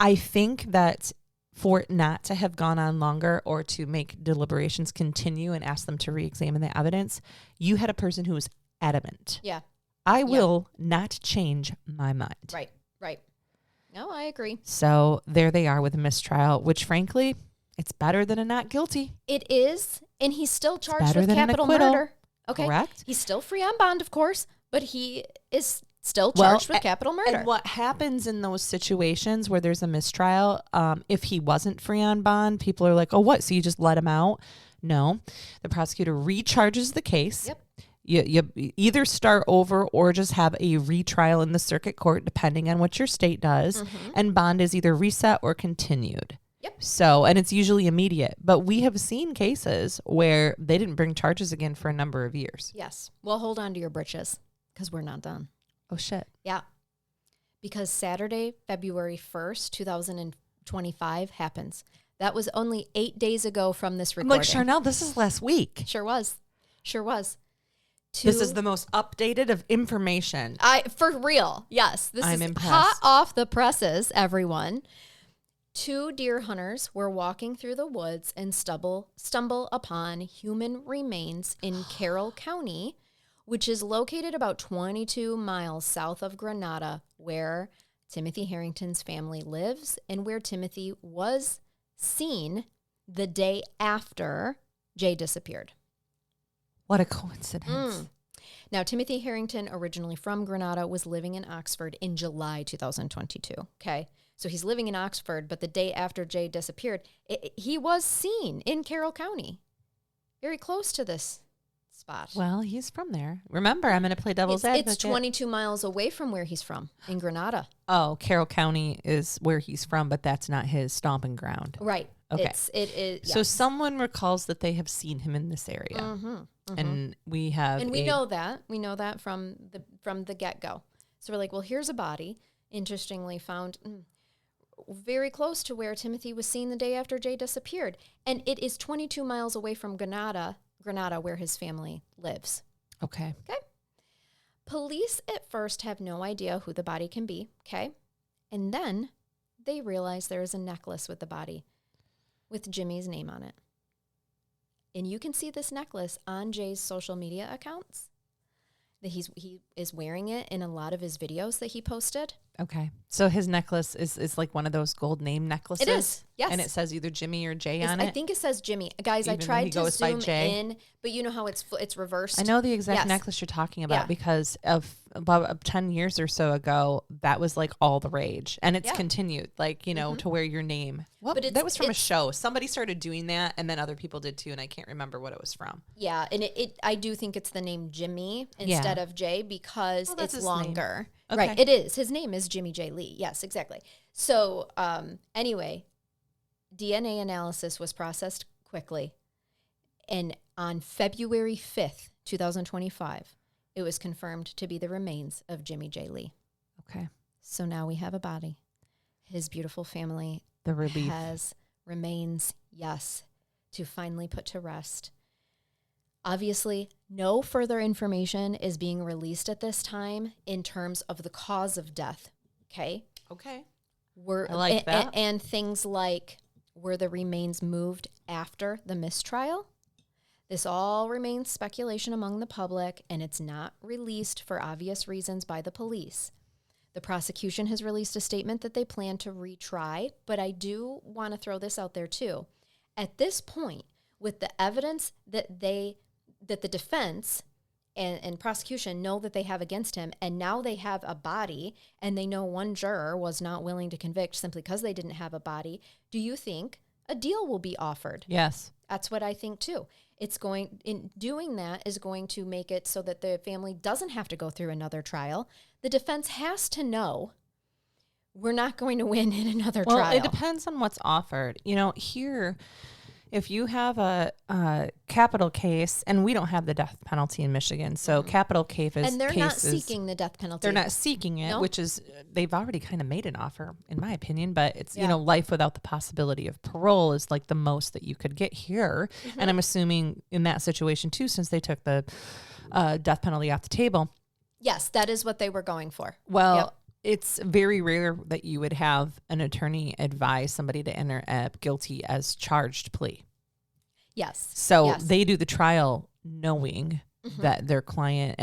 B: I think that for it not to have gone on longer or to make deliberations continue and ask them to re-examine the evidence, you had a person who was adamant.
A: Yeah.
B: I will not change my mind.
A: Right. No, I agree.
B: So there they are with a mistrial, which frankly, it's better than a not guilty.
A: It is. And he's still charged with capital murder. Okay.
B: Correct.
A: He's still free on bond, of course, but he is still charged with capital murder.
B: And what happens in those situations where there's a mistrial, if he wasn't free on bond, people are like, oh, what? So you just let him out? No. The prosecutor recharges the case.
A: Yep.
B: You either start over or just have a retrial in the circuit court, depending on what your state does. And bond is either reset or continued.
A: Yep.
B: So, and it's usually immediate. But we have seen cases where they didn't bring charges again for a number of years.
A: Yes. Well, hold on to your britches because we're not done.
B: Oh, shit.
A: Yeah. Because Saturday, February 1st, 2025 happens. That was only 8 days ago from this recording.
B: I'm like, Charnell, this is last week.
A: Sure was.
B: This is the most updated of information.
A: For real. Yes. This
B: I'm
A: is
B: impressed.
A: hot off the presses, everyone. 2 deer hunters were walking through the woods and stumble upon human remains in Carroll County, which is located about 22 miles south of Granada, where Timothy Harrington's family lives and where Timothy was seen the day after Jay disappeared.
B: What a coincidence.
A: Now, Timothy Harrington, originally from Granada, was living in Oxford in July 2022, okay? So he's living in Oxford, but the day after Jay disappeared, he was seen in Carroll County, very close to this spot.
B: Well, he's from there. Remember, I'm going to play devil's advocate.
A: It's 22 miles away from where he's from, in Granada.
B: Oh, Carroll County is where he's from, but that's not his stomping ground.
A: Right.
B: Okay.
A: It is. Yes.
B: So someone recalls that they have seen him in this area. And we have
A: we know that. We know that from the get-go. So we're like, well, here's a body, interestingly found very close to where Timothy was seen the day after Jay disappeared. And it is 22 miles away from Granada, where his family lives.
B: Okay.
A: Police at first have no idea who the body can be, okay? And then they realize there is a necklace with the body with Jimmy's name on it. And you can see this necklace on Jay's social media accounts. That he is wearing it in a lot of his videos that he posted.
B: Okay. So his necklace is like one of those gold name necklaces?
A: It is, yes.
B: And it says either Jimmy or Jay on it?
A: I think it says Jimmy. Guys,
B: Even
A: I tried to zoom
B: Jay?
A: in, but you know how it's reversed?
B: I know the exact
A: Yes.
B: necklace you're talking about
A: Yeah.
B: because of about 10 years or so ago, that was like all the rage. And it's continued, like, you know, to wear your name. Well,
A: But
B: that was from a show. Somebody started doing that, and then other people did too, and I can't remember what it was from.
A: Yeah, and I do think it's the name Jimmy instead of Jay because
B: that's
A: it's
B: his
A: longer.
B: name. Okay.
A: Right, it is. His name is Jimmy J. Lee. Yes, exactly. So anyway, DNA analysis was processed quickly. And on February 5th, 2025, it was confirmed to be the remains of Jimmy J. Lee.
B: Okay.
A: So now we have a body. His beautiful family
B: The relief.
A: has remains, yes, to finally put to rest. Obviously, no further information is being released at this time in terms of the cause of death, okay?
B: Okay.
A: I
B: like that.
A: And things like, were the remains moved after the mistrial? This all remains speculation among the public, and it's not released for obvious reasons by the police. The prosecution has released a statement that they plan to retry, but I do want to throw this out there too. At this point, with the evidence that the defense and prosecution know that they have against him, and now they have a body, and they know one juror was not willing to convict simply because they didn't have a body, do you think a deal will be offered?
B: Yes.
A: That's what I think too. Doing that is going to make it so that the family doesn't have to go through another trial. The defense has to know we're not going to win in another trial.
B: Well, it depends on what's offered. You know, here, if you have a capital case, and we don't have the death penalty in Michigan, so capital cases,
A: and they're not seeking the death penalty.
B: They're not seeking it,
A: No?
B: which is, they've already kind of made an offer, in my opinion, but it's, you know, life without the possibility of parole is like the most that you could get here. And I'm assuming in that situation too, since they took the death penalty off the table.
A: Yes, that is what they were going for.
B: Well, it's very rare that you would have an attorney advise somebody to enter a guilty as charged plea.
A: Yes.
B: So they do the trial knowing that their client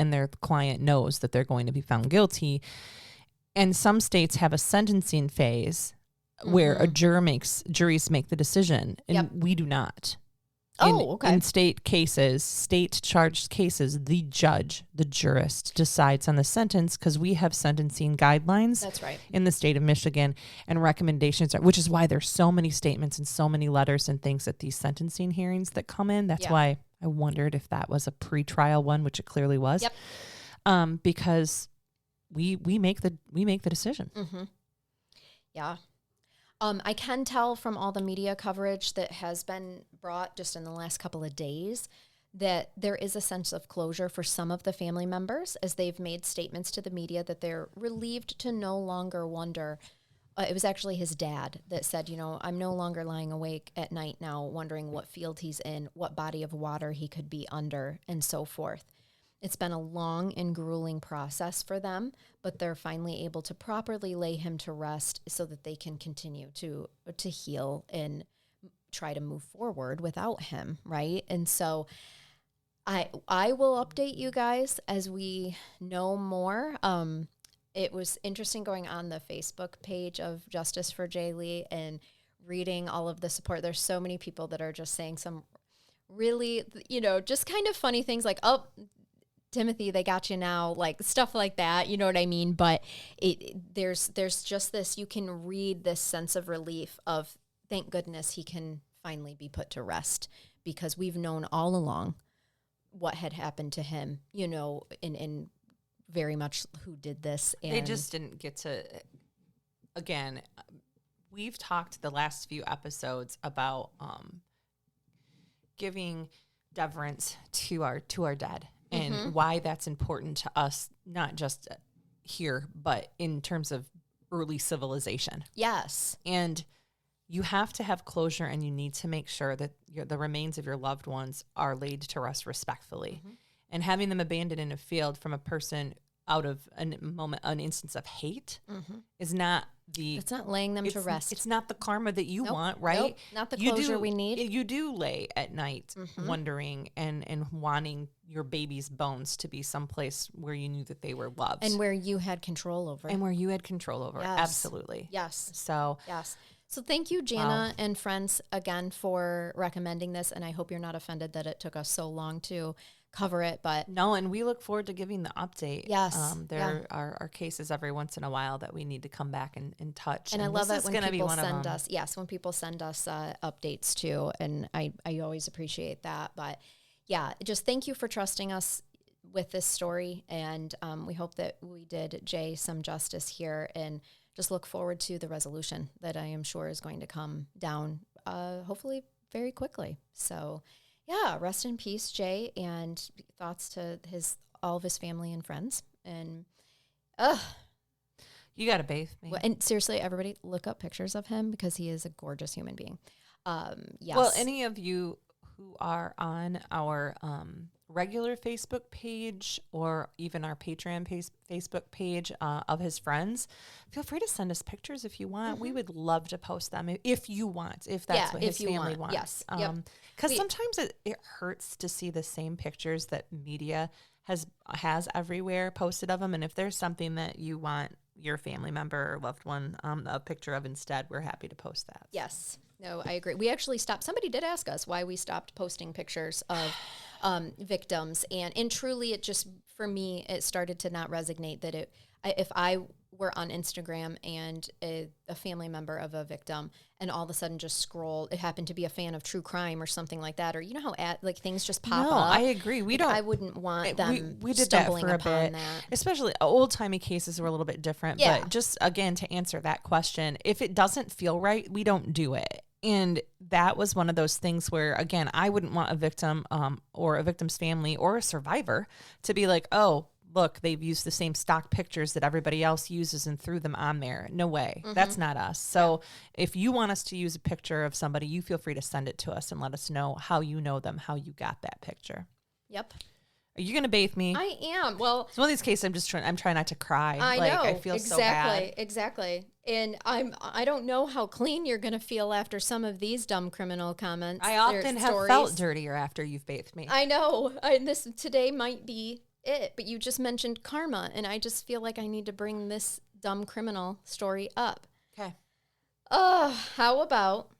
B: knows that they're going to be found guilty. And some states have a sentencing phase where juries make the decision, and we do not. In state charged cases, the jurist decides on the sentence because we have sentencing guidelines.
A: That's right.
B: In the state of Michigan, and recommendations, which is why there's so many statements and so many letters and things at these sentencing hearings that come in. That's why I wondered if that was a pre-trial one, which it clearly was.
A: Yep.
B: Because we make the decision.
A: Mm-hmm. Yeah. I can tell from all the media coverage that has been brought just in the last couple of days that there is a sense of closure for some of the family members as they've made statements to the media that they're relieved to no longer wonder. It was actually his dad that said, you know, I'm no longer lying awake at night now wondering what field he's in, what body of water he could be under, and so forth. It's been a long and grueling process for them, but they're finally able to properly lay him to rest so that they can continue to heal and try to move forward without him, right? And so I will update you guys as we know more. It was interesting going on the Facebook page of Justice for Jay Lee and reading all of the support. There's so many people that are just saying some really, just kind of funny things like, oh, Timothy, they got you now, like stuff like that. You know what I mean? But there's just this, you can read this sense of relief of, thank goodness he can finally be put to rest, because we've known all along what had happened to him, in very much who did this. And
B: they just didn't get to, again, we've talked the last few episodes about giving deference to our dead. And why that's important to us, not just here, but in terms of early civilization.
A: Yes.
B: And you have to have closure, and you need to make sure that the remains of your loved ones are laid to rest respectfully. And having them abandoned in a field from a person out of an instance of hate is not
A: it's not laying them to rest.
B: It's not the karma that you want, right?
A: Nope, not the closure we need.
B: You do lay at night wondering and wanting your baby's bones to be someplace where you knew that they were loved.
A: And where you had control over.
B: Yes. Absolutely.
A: Yes. So thank you, Jana and friends, again, for recommending this. And I hope you're not offended that it took us so long to cover it, but
B: no, and we look forward to giving the update.
A: Yes.
B: There are cases every once in a while that we need to come back and touch.
A: And I love it when people send us, when people send us updates too. And I always appreciate that. But yeah, just thank you for trusting us with this story. And we hope that we did Jay some justice here, and just look forward to the resolution that I am sure is going to come down, hopefully very quickly. So yeah, rest in peace, Jay, and thoughts to all of his family and friends. And
B: you got to bathe me.
A: And seriously, everybody, look up pictures of him, because he is a gorgeous human being. Yes.
B: Well, any of you who are on our regular Facebook page or even our Patreon Facebook page of his friends, feel free to send us pictures if you want. We would love to post them if you want, if that's what his family wants.
A: Yes.
B: Because sometimes it hurts to see the same pictures that media has everywhere posted of them. And if there's something that you want your family member or loved one a picture of instead, we're happy to post that.
A: Yes. No, I agree. We actually stopped. Somebody did ask us why we stopped posting pictures of victims. And truly, it just, for me, it started to not resonate that if I were on Instagram and a family member of a victim, and all of a sudden just scroll, it happened to be a fan of true crime or something like that, or you know how things just pop up.
B: No, I agree.
A: I wouldn't want them
B: we did
A: stumbling
B: that for a bit.
A: That.
B: Especially old-timey cases were a little bit different.
A: Yeah.
B: But just, again, to answer that question, if it doesn't feel right, we don't do it. And that was one of those things where, again, I wouldn't want a victim or a victim's family or a survivor to be like, oh, look, they've used the same stock pictures that everybody else uses and threw them on there. No way. That's not us. So if you want us to use a picture of somebody, you feel free to send it to us and let us know how you know them, how you got that picture.
A: Yep.
B: Are you going to bathe me?
A: I am. Well,
B: it's one of these cases I'm trying not to cry.
A: I know.
B: I feel so bad.
A: Exactly. And I don't know how clean you're going to feel after some of these dumb criminal comments.
B: I often have felt dirtier after you've bathed me.
A: I know. This today might be it, but you just mentioned karma, and I just feel like I need to bring this dumb criminal story up.
B: Okay.
A: How about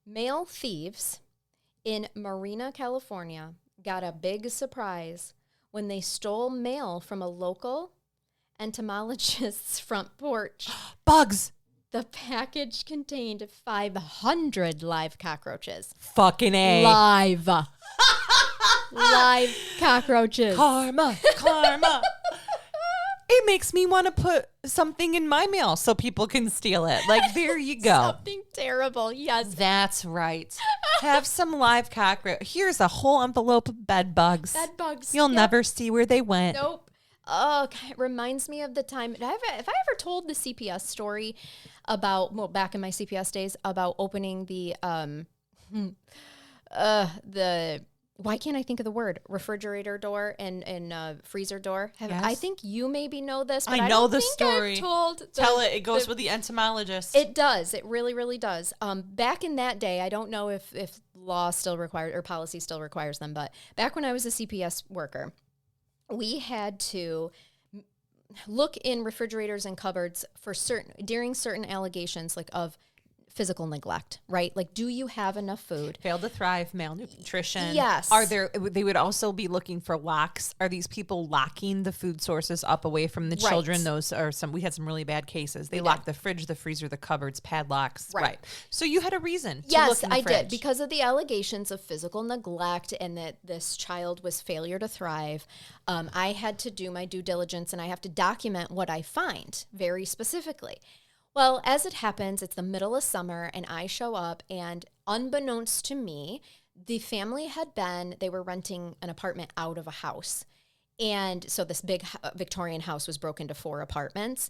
A: male thieves in Marina, California got a big surprise when they stole mail from a local entomologist's front porch.
B: Bugs!
A: The package contained 500 live cockroaches.
B: Fucking A.
A: Live. Live cockroaches.
B: Karma. It makes me want to put something in my mail so people can steal it. Like, there you go.
A: Something terrible. Yes.
B: That's right. Have some live cockroach. Here's a whole envelope of bed bugs.
A: Bed bugs.
B: You'll never see where they went.
A: Nope. Oh, it reminds me of the time. If I ever told the CPS story about, back in my CPS days, about opening the why can't I think of the word? Refrigerator door and freezer door.
B: Yes.
A: I think you maybe know this, but
B: I know the story.
A: Tell
B: it. It goes with the entomologist.
A: It does. It really, really does. Back in that day, I don't know if law still requires or policy still requires them, but back when I was a CPS worker, we had to look in refrigerators and cupboards for during certain allegations like of physical neglect, right? Like, do you have enough food?
B: Failed to thrive, malnutrition.
A: Yes.
B: They would also be looking for locks. Are these people locking the food sources up away from the children? Those are we had some really bad cases. They locked the fridge, the freezer, the cupboards, padlocks. Right. So you had a reason to look in the fridge.
A: Yes, I did. Because of the allegations of physical neglect and that this child was failure to thrive, I had to do my due diligence and I have to document what I find very specifically. Well, as it happens, it's the middle of summer, and I show up, and unbeknownst to me, the family they were renting an apartment out of a house. And so this big Victorian house was broken into 4 apartments.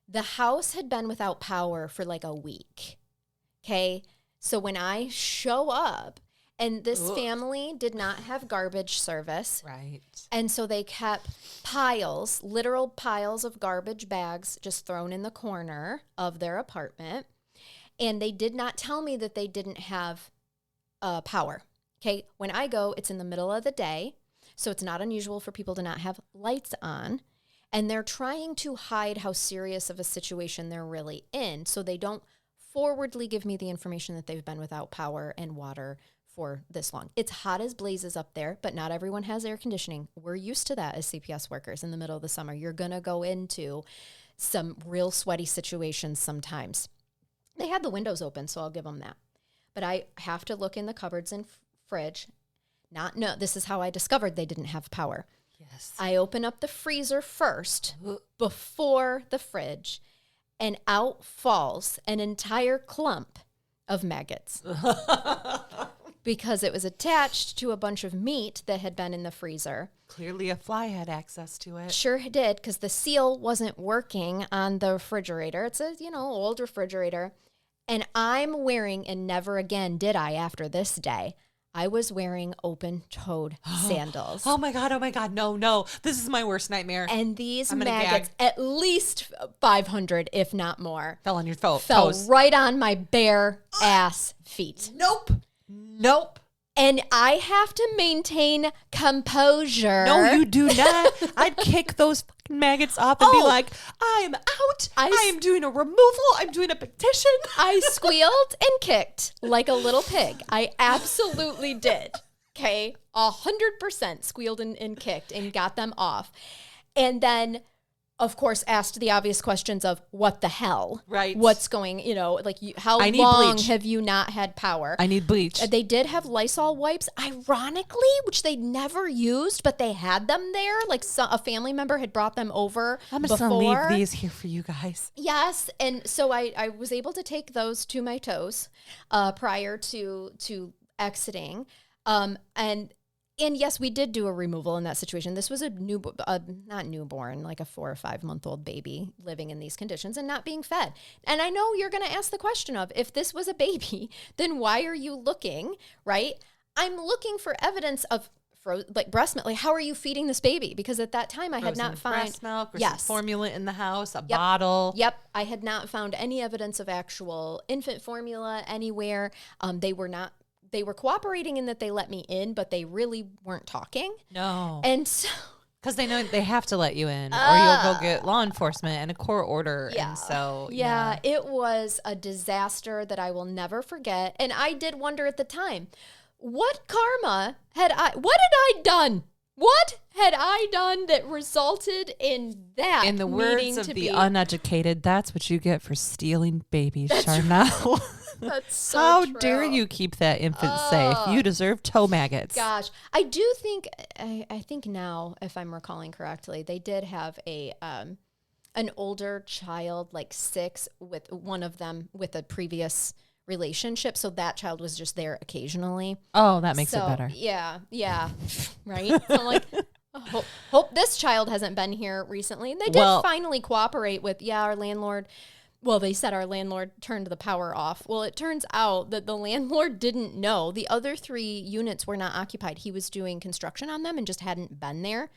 A: The house had been without power for like a week. Okay? So when I show up, and this family did not have garbage service.
B: Right.
A: And so they kept literal piles of garbage bags just thrown in the corner of their apartment. And they did not tell me that they didn't have power. Okay. When I go, it's in the middle of the day. So it's not unusual for people to not have lights on. And they're trying to hide how serious of a situation they're really in. So they don't forwardly give me the information that they've been without power and water for this long. It's hot as blazes up there, but not everyone has air conditioning. We're used to that as CPS workers in the middle of the summer. You're going to go into some real sweaty situations sometimes. They had the windows open, so I'll give them that. But I have to look in the cupboards and fridge. This is how I discovered they didn't have power.
B: Yes.
A: I open up the freezer first before the fridge, and out falls an entire clump of maggots. Because it was attached to a bunch of meat that had been in the freezer.
B: Clearly a fly had access to it.
A: Sure did, because the seal wasn't working on the refrigerator. It's a, old refrigerator. And I'm wearing, and never again did I after this day, I was wearing open-toed sandals.
B: Oh my God. No. This is my worst nightmare.
A: And these maggots, at least 500, if not more,
B: fell on your
A: toes.
B: Fell
A: right on my bare ass feet.
B: Nope.
A: And I have to maintain composure.
B: No, you do not. I'd kick those fucking maggots up and be like, I'm out. I am doing a removal. I'm doing a petition.
A: I squealed and kicked like a little pig. I absolutely did. Okay. 100% squealed and kicked and got them off. And then, of course, asked the obvious questions of what the hell?
B: Right.
A: What's going, how long
B: bleach.
A: have you not had power?
B: I need bleach.
A: They did have Lysol wipes, ironically, which they never used, but they had them there. Like a family member had brought them over
B: I'm just going to leave these here for you guys.
A: Yes. And so I was able to take those to my toes prior to exiting. And yes, we did do a removal in that situation. This was not newborn, like a 4 or 5 month old baby living in these conditions and not being fed. And I know you're going to ask the question of, if this was a baby, then why are you looking, right? I'm looking for evidence of breast milk. Like, how are you feeding this baby? Because at that time I had not found
B: breast milk or some formula in the house, bottle.
A: Yep. I had not found any evidence of actual infant formula anywhere. They were cooperating in that they let me in, but they really weren't talking.
B: No.
A: And so...
B: Because they know they have to let you in, or you'll go get law enforcement and a court order.
A: Yeah.
B: And so,
A: yeah, it was a disaster that I will never forget. And I did wonder at the time, what had I done? What had I done that resulted in that?
B: In the words of the uneducated, that's what you get for stealing babies, Charnell.
A: That's so
B: How
A: true.
B: dare you keep that infant safe? You deserve toe maggots.
A: Gosh, I do think, I think now, if I'm recalling correctly, they did have an older child, like 6, with one of them with a previous relationship. So that child was just there occasionally.
B: Oh, that makes it better.
A: Yeah, right? So I'm like, hope this child hasn't been here recently. And they did finally cooperate with, our landlord
C: Well, they said our landlord turned the power off. Well, it turns out that the landlord didn't know. The other 3 units were not occupied. He was doing construction on them and just hadn't been there.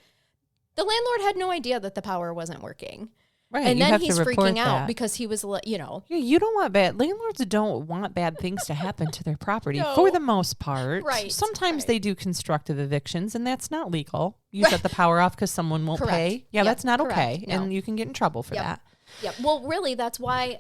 C: The landlord had no idea that the power wasn't working.
B: Right.
C: And
B: you
C: then
B: have
C: he's
B: to report
C: freaking out
B: that.
C: because he was,
B: Yeah, you don't want landlords don't want bad things to happen to their property
C: No.
B: for the most part.
C: Right,
B: Sometimes
C: right.
B: they do constructive evictions, and that's not legal. You shut the power off because someone won't
C: Correct.
B: pay. Yeah,
C: Yep,
B: that's not
C: correct.
B: okay.
C: No.
B: And you can get in trouble for
C: Yep.
B: that.
C: Yeah, well, really, that's why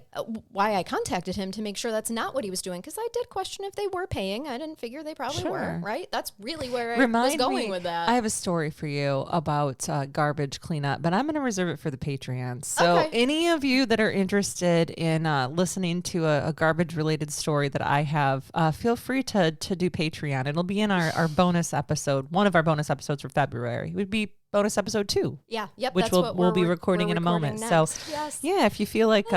C: I contacted him to make sure that's not what he was doing, because I did question if they were paying. I didn't figure they probably were, right? That's really where I was going with that.
B: I have a story for you about garbage cleanup, but I'm going to reserve it for the Patreon. So
C: Okay.
B: any of you that are interested in listening to a garbage-related story that I have, feel free to do Patreon. It'll be in our bonus episode, one of our bonus episodes for February. It would be bonus episode 2.
C: Yeah, yep.
B: Which
C: that's
B: we'll,
C: what
B: we'll be
C: we're
B: recording in a
C: recording
B: moment.
C: next.
B: So
C: Yes.
B: yeah, if you feel like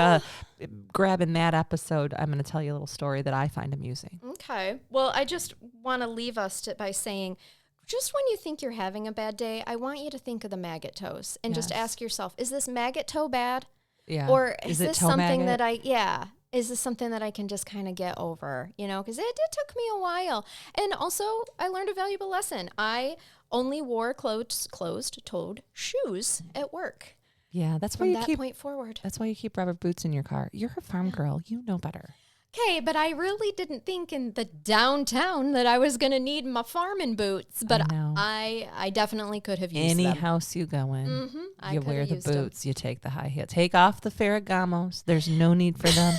B: grabbing that episode, I'm going to tell you a little story that I find amusing.
C: Okay. Well, I just want to leave us by saying, just when you think you're having a bad day, I want you to think of the maggot toes and just
B: Yes.
C: ask yourself, is this maggot toe bad?
B: Yeah.
C: Or is
B: it
C: this
B: toe
C: something
B: maggot?
C: is this something that I can just kind of get over? Because it took me a while. And also, I learned a valuable lesson. I only wore closed-toed shoes at work.
B: Yeah, that's why
C: From
B: you
C: that
B: keep
C: point forward.
B: That's why you keep rubber boots in your car. You're a farm girl. You know better.
C: Okay, but I really didn't think in the downtown that I was going to need my farming boots. But
B: I know.
C: I definitely could have used
B: Any
C: them.
B: house you go in,
C: I
B: you
C: coulda
B: wear the
C: used 'em.
B: boots, you take the high heel. Take off the Ferragamos. There's no need for them.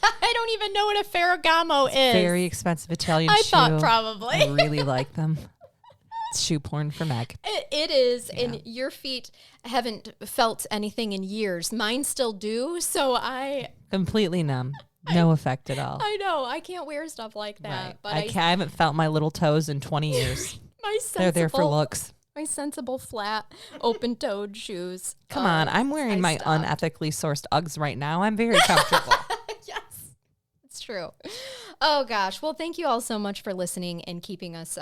C: I don't even know what a Ferragamo is.
B: Very expensive Italian
C: I
B: shoe.
C: thought probably.
B: I really like them. It's shoe porn for Meg.
C: It is, and your feet haven't felt anything in years. Mine still do, so I
B: Completely numb. No effect at all.
C: know I can't wear stuff like that.
B: Right.
C: But
B: I haven't felt my little toes in 20 years.
C: my
B: They're there for looks.
C: My sensible, flat, open-toed shoes.
B: Come on. I'm wearing my
C: stopped.
B: unethically sourced Uggs right now. I'm very comfortable.
C: Yes, it's true. Oh, gosh. Well, thank you all so much for listening and keeping us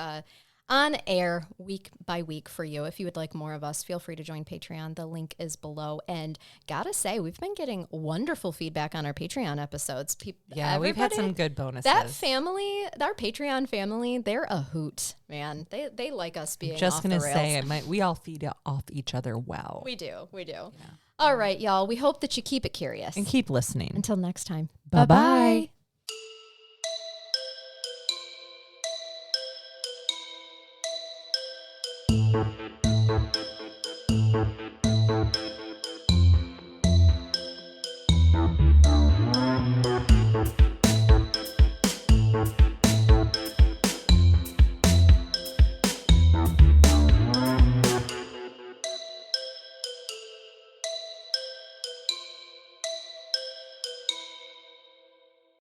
C: on air week by week for you. If you would like more of us, feel free to join Patreon. The link is below. And gotta say, we've been getting wonderful feedback on our Patreon episodes.
B: Yeah, we've had some good bonuses.
C: That family, our Patreon family, they're a hoot, man. They like us being
B: Just
C: off
B: gonna
C: the rails.
B: say, we all feed off each other well.
C: We do. All right, y'all. We hope that you keep it curious.
B: And keep listening.
C: Until next time.
B: Bye-bye.